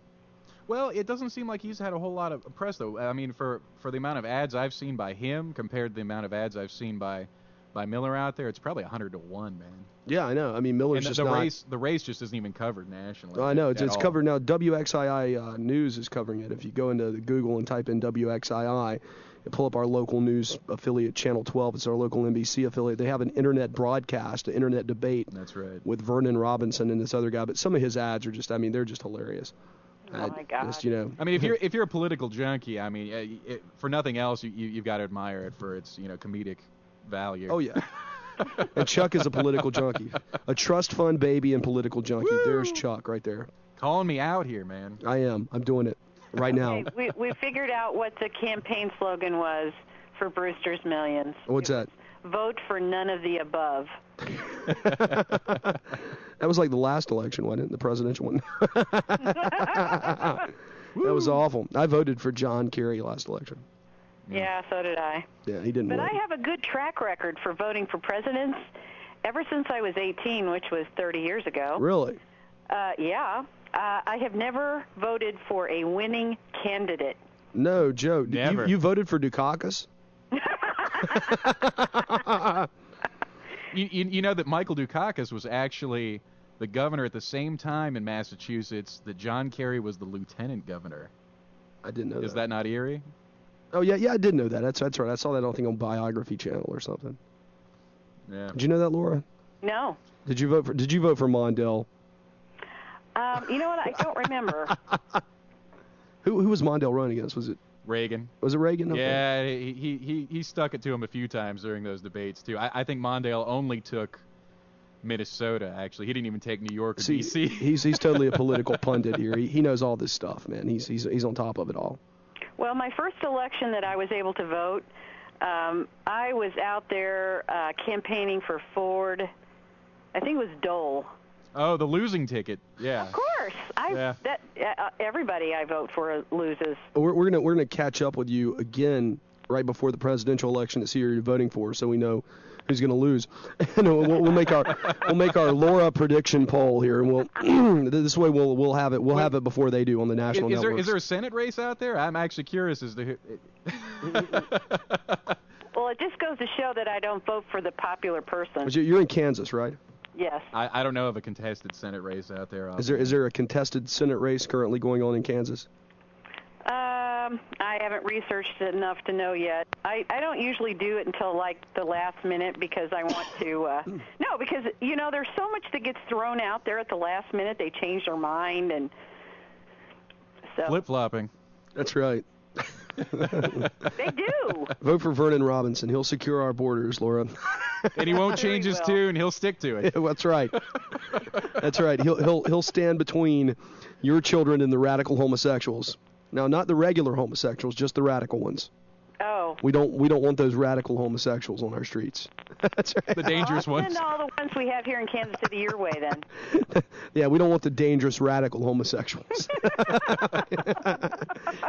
Well, it doesn't seem like he's had a whole lot of press, though. I mean, for the amount of ads I've seen by him compared to the amount of ads I've seen by Miller out there, it's probably 100 to 1, man. Yeah, I know. I mean, Miller's and just not. The race just isn't even covered nationally. I know it's all. covered now. WXII News is covering it. If you go into Google and type in WXII, and pull up our local news affiliate, Channel 12. It's our local NBC affiliate. They have an internet broadcast, an internet debate. That's right. With Vernon Robinson and this other guy. But some of his ads are just, I mean, they're just hilarious. Oh my God. Just, I mean, if you're a political junkie, I mean, for nothing else, you've got to admire it for its comedic value. Oh yeah. And Chuck is a political junkie, a trust fund baby and political junkie. Woo! There's Chuck right there. Calling me out here, man. I am. I'm doing it right now. Okay, we figured out what the campaign slogan was for Brewster's Millions. What's that? Vote for none of the above. That was like the last election, wasn't it? The presidential one. That was awful. I voted for John Kerry last election. Yeah, so did I. Yeah, he didn't But win. I have a good track record for voting for presidents ever since I was 18, which was 30 years ago. Really? Yeah. I have never voted for a winning candidate. No, Joe. Never. You voted for Dukakis? You know that Michael Dukakis was actually the governor at the same time in Massachusetts that John Kerry was the lieutenant governor. I didn't know that. Is that not eerie? Oh, yeah, I did know that. That's right. I saw that, I think, on Biography Channel or something. Yeah. Did you know that, Laura? No. Did you vote for Mondale? You know what? I don't remember. Who was Mondale running against? Was it Reagan? Was it Reagan? Okay. Yeah, he stuck it to him a few times during those debates too. I think Mondale only took Minnesota. Actually, he didn't even take New York or D.C. He's totally a political pundit here. He knows all this stuff, man. He's on top of it all. Well, my first election that I was able to vote, I was out there campaigning for Ford. I think it was Dole. Oh, the losing ticket. Yeah. Of course. Everybody I vote for loses. We're gonna catch up with you again right before the presidential election to see who you're voting for, so we know who's gonna lose. And we'll make our Laura prediction poll here, and this way we'll have it have it before they do on the national networks. Is there a Senate race out there? I'm actually curious as to who. Well, it just goes to show that I don't vote for the popular person. You're in Kansas, right? Yes. I don't know of a contested Senate race out there. Is there a contested Senate race currently going on in Kansas? I haven't researched it enough to know yet. I don't usually do it until like the last minute because I want to. No, because there's so much that gets thrown out there at the last minute. They change their mind and so. Flip-flopping. That's right. They do. Vote for Vernon Robinson. He'll secure our borders, Laura. And he won't change his tune. He'll stick to it. Yeah, that's right. That's right. He'll stand between your children and the radical homosexuals. Now, not the regular homosexuals, just the radical ones. Oh. We don't want those radical homosexuals on our streets. That's right. The dangerous ones. Send all the ones we have here in Kansas City your way, then. Yeah, we don't want the dangerous radical homosexuals.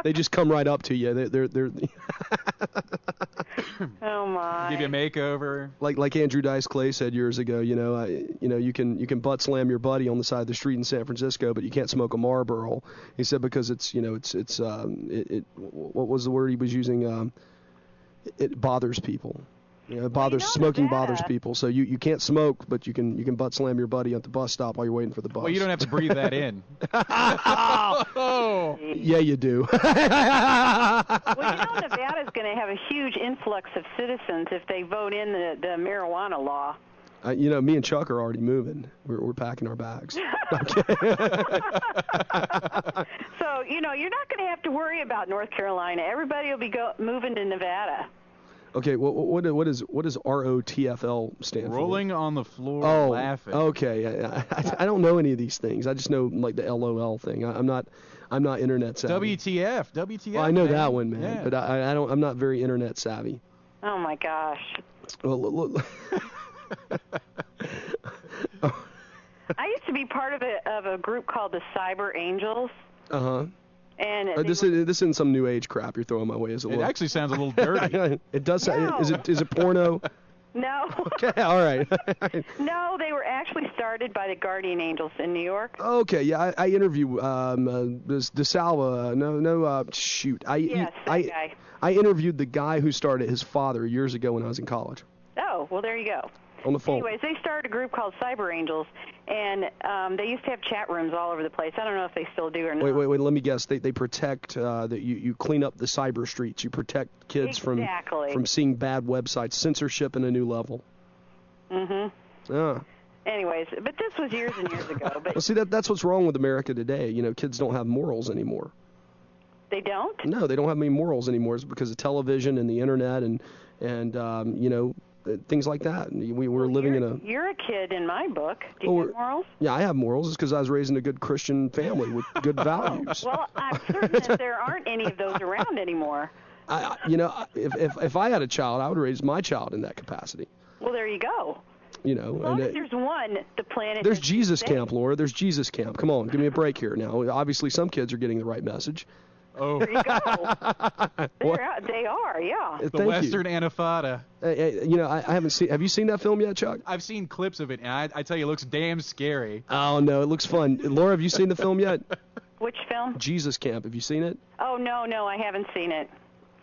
They just come right up to you. They're Oh my! Give you a makeover. Like Andrew Dice Clay said years ago. You can butt slam your buddy on the side of the street in San Francisco, but you can't smoke a Marlboro. He said because it's what was the word he was using? It bothers people. Smoking bothers people. So you can't smoke, but you can butt slam your buddy at the bus stop while you're waiting for the bus. Well, you don't have to breathe that in. Oh. Yeah, you do. Well, Nevada's going to have a huge influx of citizens if they vote in the marijuana law. Me and Chuck are already moving. We're packing our bags. Okay. So, you're not going to have to worry about North Carolina. Everybody will be moving to Nevada. Okay, what does ROTFL stand for? Rolling on the floor, laughing. Okay, I don't know any of these things. I just know like the LOL thing. I'm not internet savvy. WTF. Well, I know man. that one, man. Yeah. But I'm not very internet savvy. Oh my gosh. Well, look. I used to be part of a group called the Cyber Angels. Uh-huh. And this isn't some new age crap you're throwing my way, is it? It actually sounds a little dirty. It does. No. Is it porno? No. Okay, all right. No, they were actually started by the Guardian Angels in New York. Okay, yeah, I interviewed DeSalva. Shoot. Yes, that guy. I interviewed the guy who started his father years ago when I was in college. Oh, well, there you go. On the phone. Anyways, they started a group called Cyber Angels, and they used to have chat rooms all over the place. I don't know if they still do or not. Wait, let me guess. They protect that you clean up the cyber streets. You protect kids from seeing bad websites, censorship in a new level. Mm-hmm. Yeah. Anyways, but this was years and years ago. But well, see, that's what's wrong with America today. Kids don't have morals anymore. They don't? No, they don't have any morals anymore. It's because of television and the internet and things like that. We're living in a... You're a kid in my book. Do you have morals? Yeah, I have morals. It's because I was raised in a good Christian family with good values. Well, I'm certain that there aren't any of those around anymore. If I had a child, I would raise my child in that capacity. Well, there you go. As long as there's one, the planet... There's Jesus Camp, Laura. There's Jesus Camp. Come on, give me a break here now. Obviously, some kids are getting the right message. Oh. There you go. They are, yeah. The Western Antifada. I haven't seen... Have you seen that film yet, Chuck? I've seen clips of it, and I tell you, it looks damn scary. Oh, no, it looks fun. Laura, have you seen the film yet? Which film? Jesus Camp. Have you seen it? Oh, no, I haven't seen it.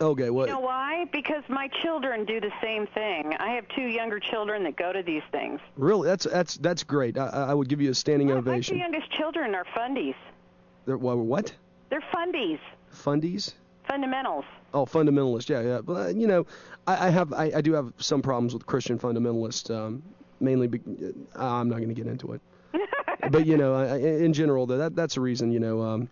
Okay, what? You know why? Because my children do the same thing. I have 2 younger children that go to these things. Really? That's great. I would give you a standing ovation. My 2 youngest children are fundies. They're what? They're fundies. Fundies? Fundamentals. Oh, fundamentalist. Yeah. But you know, I do have some problems with Christian fundamentalists. Mainly, I'm not going to get into it. But you know, in general, that's the reason. You know what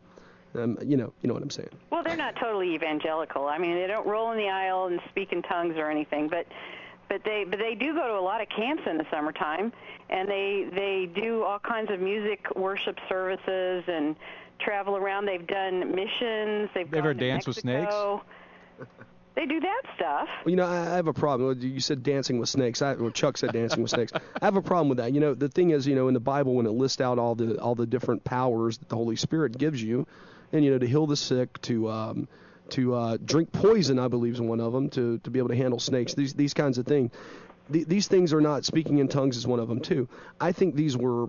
I'm saying. Well, they're not totally evangelical. I mean, they don't roll in the aisle and speak in tongues or anything, but they do go to a lot of camps in the summertime, and they do all kinds of music worship services and travel around. They've done missions. They've ever gone to danced with Mexico. snakes? They do that stuff. Well, you know, I have a problem. You said dancing with snakes. Chuck said dancing with snakes. I have a problem with that. You know, the thing is, you know, in the Bible, when it lists out all the different powers that the Holy Spirit gives you, and you know, to heal the sick, to drink poison, I believe is one of them, to be able to handle snakes, these kinds of things. These things are not. Speaking in tongues is one of them too. I think these were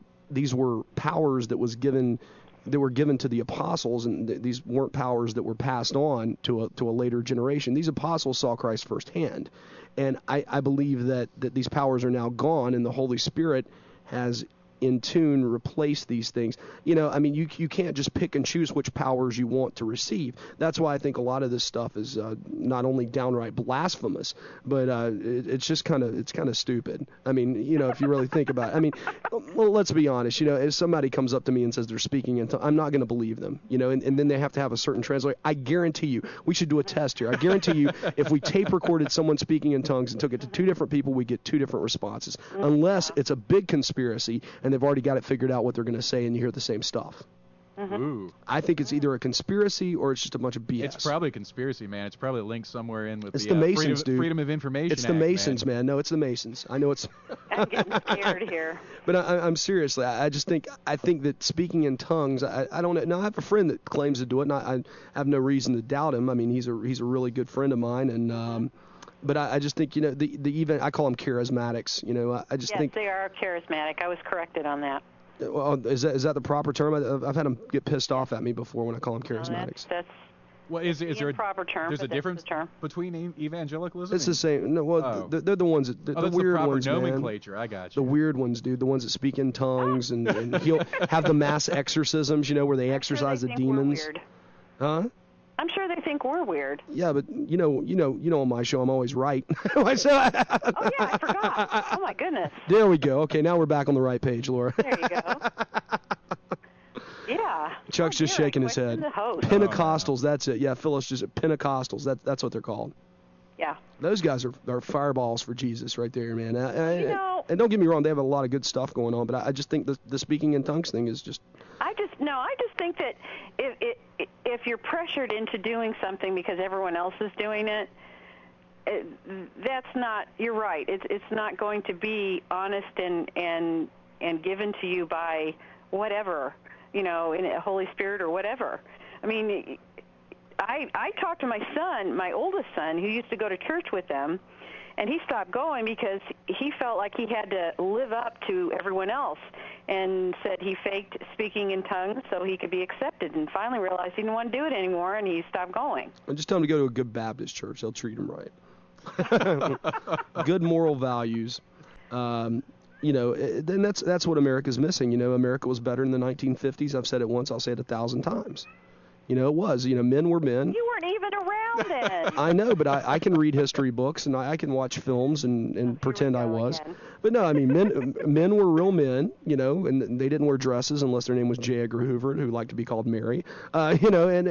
powers that were given to the apostles, and these weren't powers that were passed on to a later generation. These apostles saw Christ firsthand, and I believe that these powers are now gone, and the Holy Spirit has in tune replace these things. You know, I mean, you can't just pick and choose which powers you want to receive. That's why I think a lot of this stuff is not only downright blasphemous, but it's just kind of stupid. I mean, you know, if you really think about it. I mean, well, let's be honest. You know, if somebody comes up to me and says they're speaking in tongues, I'm not going to believe them. You know, and then they have to have a certain translator. I guarantee you, we should do a test here. I guarantee you, if we tape recorded someone speaking in tongues and took it to 2 different people, we get 2 different responses. Unless it's a big conspiracy and they've already got it figured out what they're going to say, and you hear the same stuff. Ooh. I think it's either a conspiracy or it's just a bunch of BS. It's probably a conspiracy, man. It's probably linked somewhere in with the Masons, Freedom of Information It's the Act, Masons, man. No, it's the Masons. I know it's. I'm getting scared here. But I'm seriously. I think that speaking in tongues. I don't know. Now I have a friend that claims to do it, and I have no reason to doubt him. I mean, he's a really good friend of mine, and. But I just think, you know, even I call them charismatics. You know, I just think they are charismatic. I was corrected on that. Well, is that the proper term? I've had them get pissed off at me before when I call them charismatics. No, that's well, is there a proper term? There's a difference between evangelicalism. It's the same. No, well, they're the ones that the that's weird the proper ones, nomenclature. man. I got you. The weird ones, dude. The ones that speak in tongues and he'll have the mass exorcisms. You know, where they exorcise the demons. Weird. Huh? I'm sure they think we're weird. Yeah, but you know, on my show, I'm always right. Oh yeah, I forgot. Oh my goodness. There we go. Okay, now we're back on the right page, Laura. There you go. Yeah. Chuck's just shaking his head. Pentecostals, that's it. Yeah, Phyllis just Pentecostals. That's what they're called. Yeah. Those guys are fireballs for Jesus right there, man. And don't get me wrong, they have a lot of good stuff going on, but I just think the speaking in tongues thing is just. I just think that if you're pressured into doing something because everyone else is doing it, that's not. You're right. It's not going to be honest and given to you by whatever, you know, in a Holy Spirit or whatever. I mean, I talked to my son, my oldest son, who used to go to church with them, and he stopped going because he felt like he had to live up to everyone else, and said he faked speaking in tongues so he could be accepted, and finally realized he didn't want to do it anymore, and he stopped going. Well, just tell him to go to a good Baptist church. They'll treat him right. Good moral values. You know, then that's what America's missing. You know, America was better in the 1950s. I've said it once. I'll say it 1,000 times. You know, it was. You know, men were men. You weren't even around then. I know, but I can read history books, and I can watch films and pretend I was. Again. But no, I mean, men were real men, you know, and they didn't wear dresses unless their name was J. Edgar Hoover, who liked to be called Mary. You know, and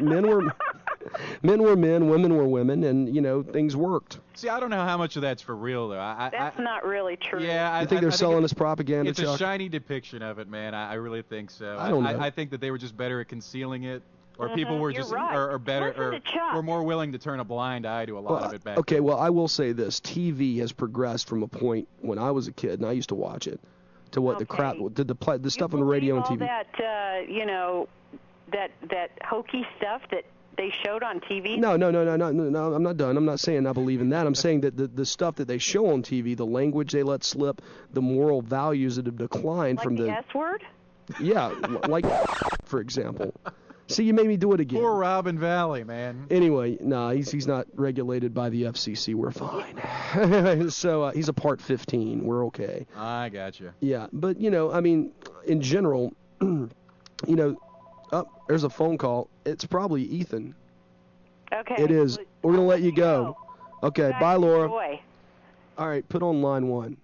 men were men, women were women, and, you know, things worked. See, I don't know how much of that's for real, though. That's not really true. Yeah, you think they're selling us propaganda, It's Chuck? a shiny depiction of it, man. I really think so. I don't know. I think that they were just better at concealing it. Or people were just are better, or were more willing to turn a blind eye to a lot of it back okay, then. well, I will say this. TV has progressed from a point when I was a kid, and I used to watch it, to what the crap, the stuff on the radio and TV. That, you know, that hokey stuff that they showed on TV? No, I'm not done. I'm not saying I believe in that. I'm saying that the stuff that they show on TV, the language they let slip, the moral values that have declined like from the S word? Yeah, like, for example. See, you made me do it again. Poor Robin Valley, man. Anyway, no, he's not regulated by the FCC. We're fine. So he's a Part 15. We're okay. I gotcha. Yeah, but, I mean, in general, there's a phone call. It's probably Ethan. Okay. It is. We're going to let you go. Okay, bye, Laura. Enjoy. All right, put on line 1.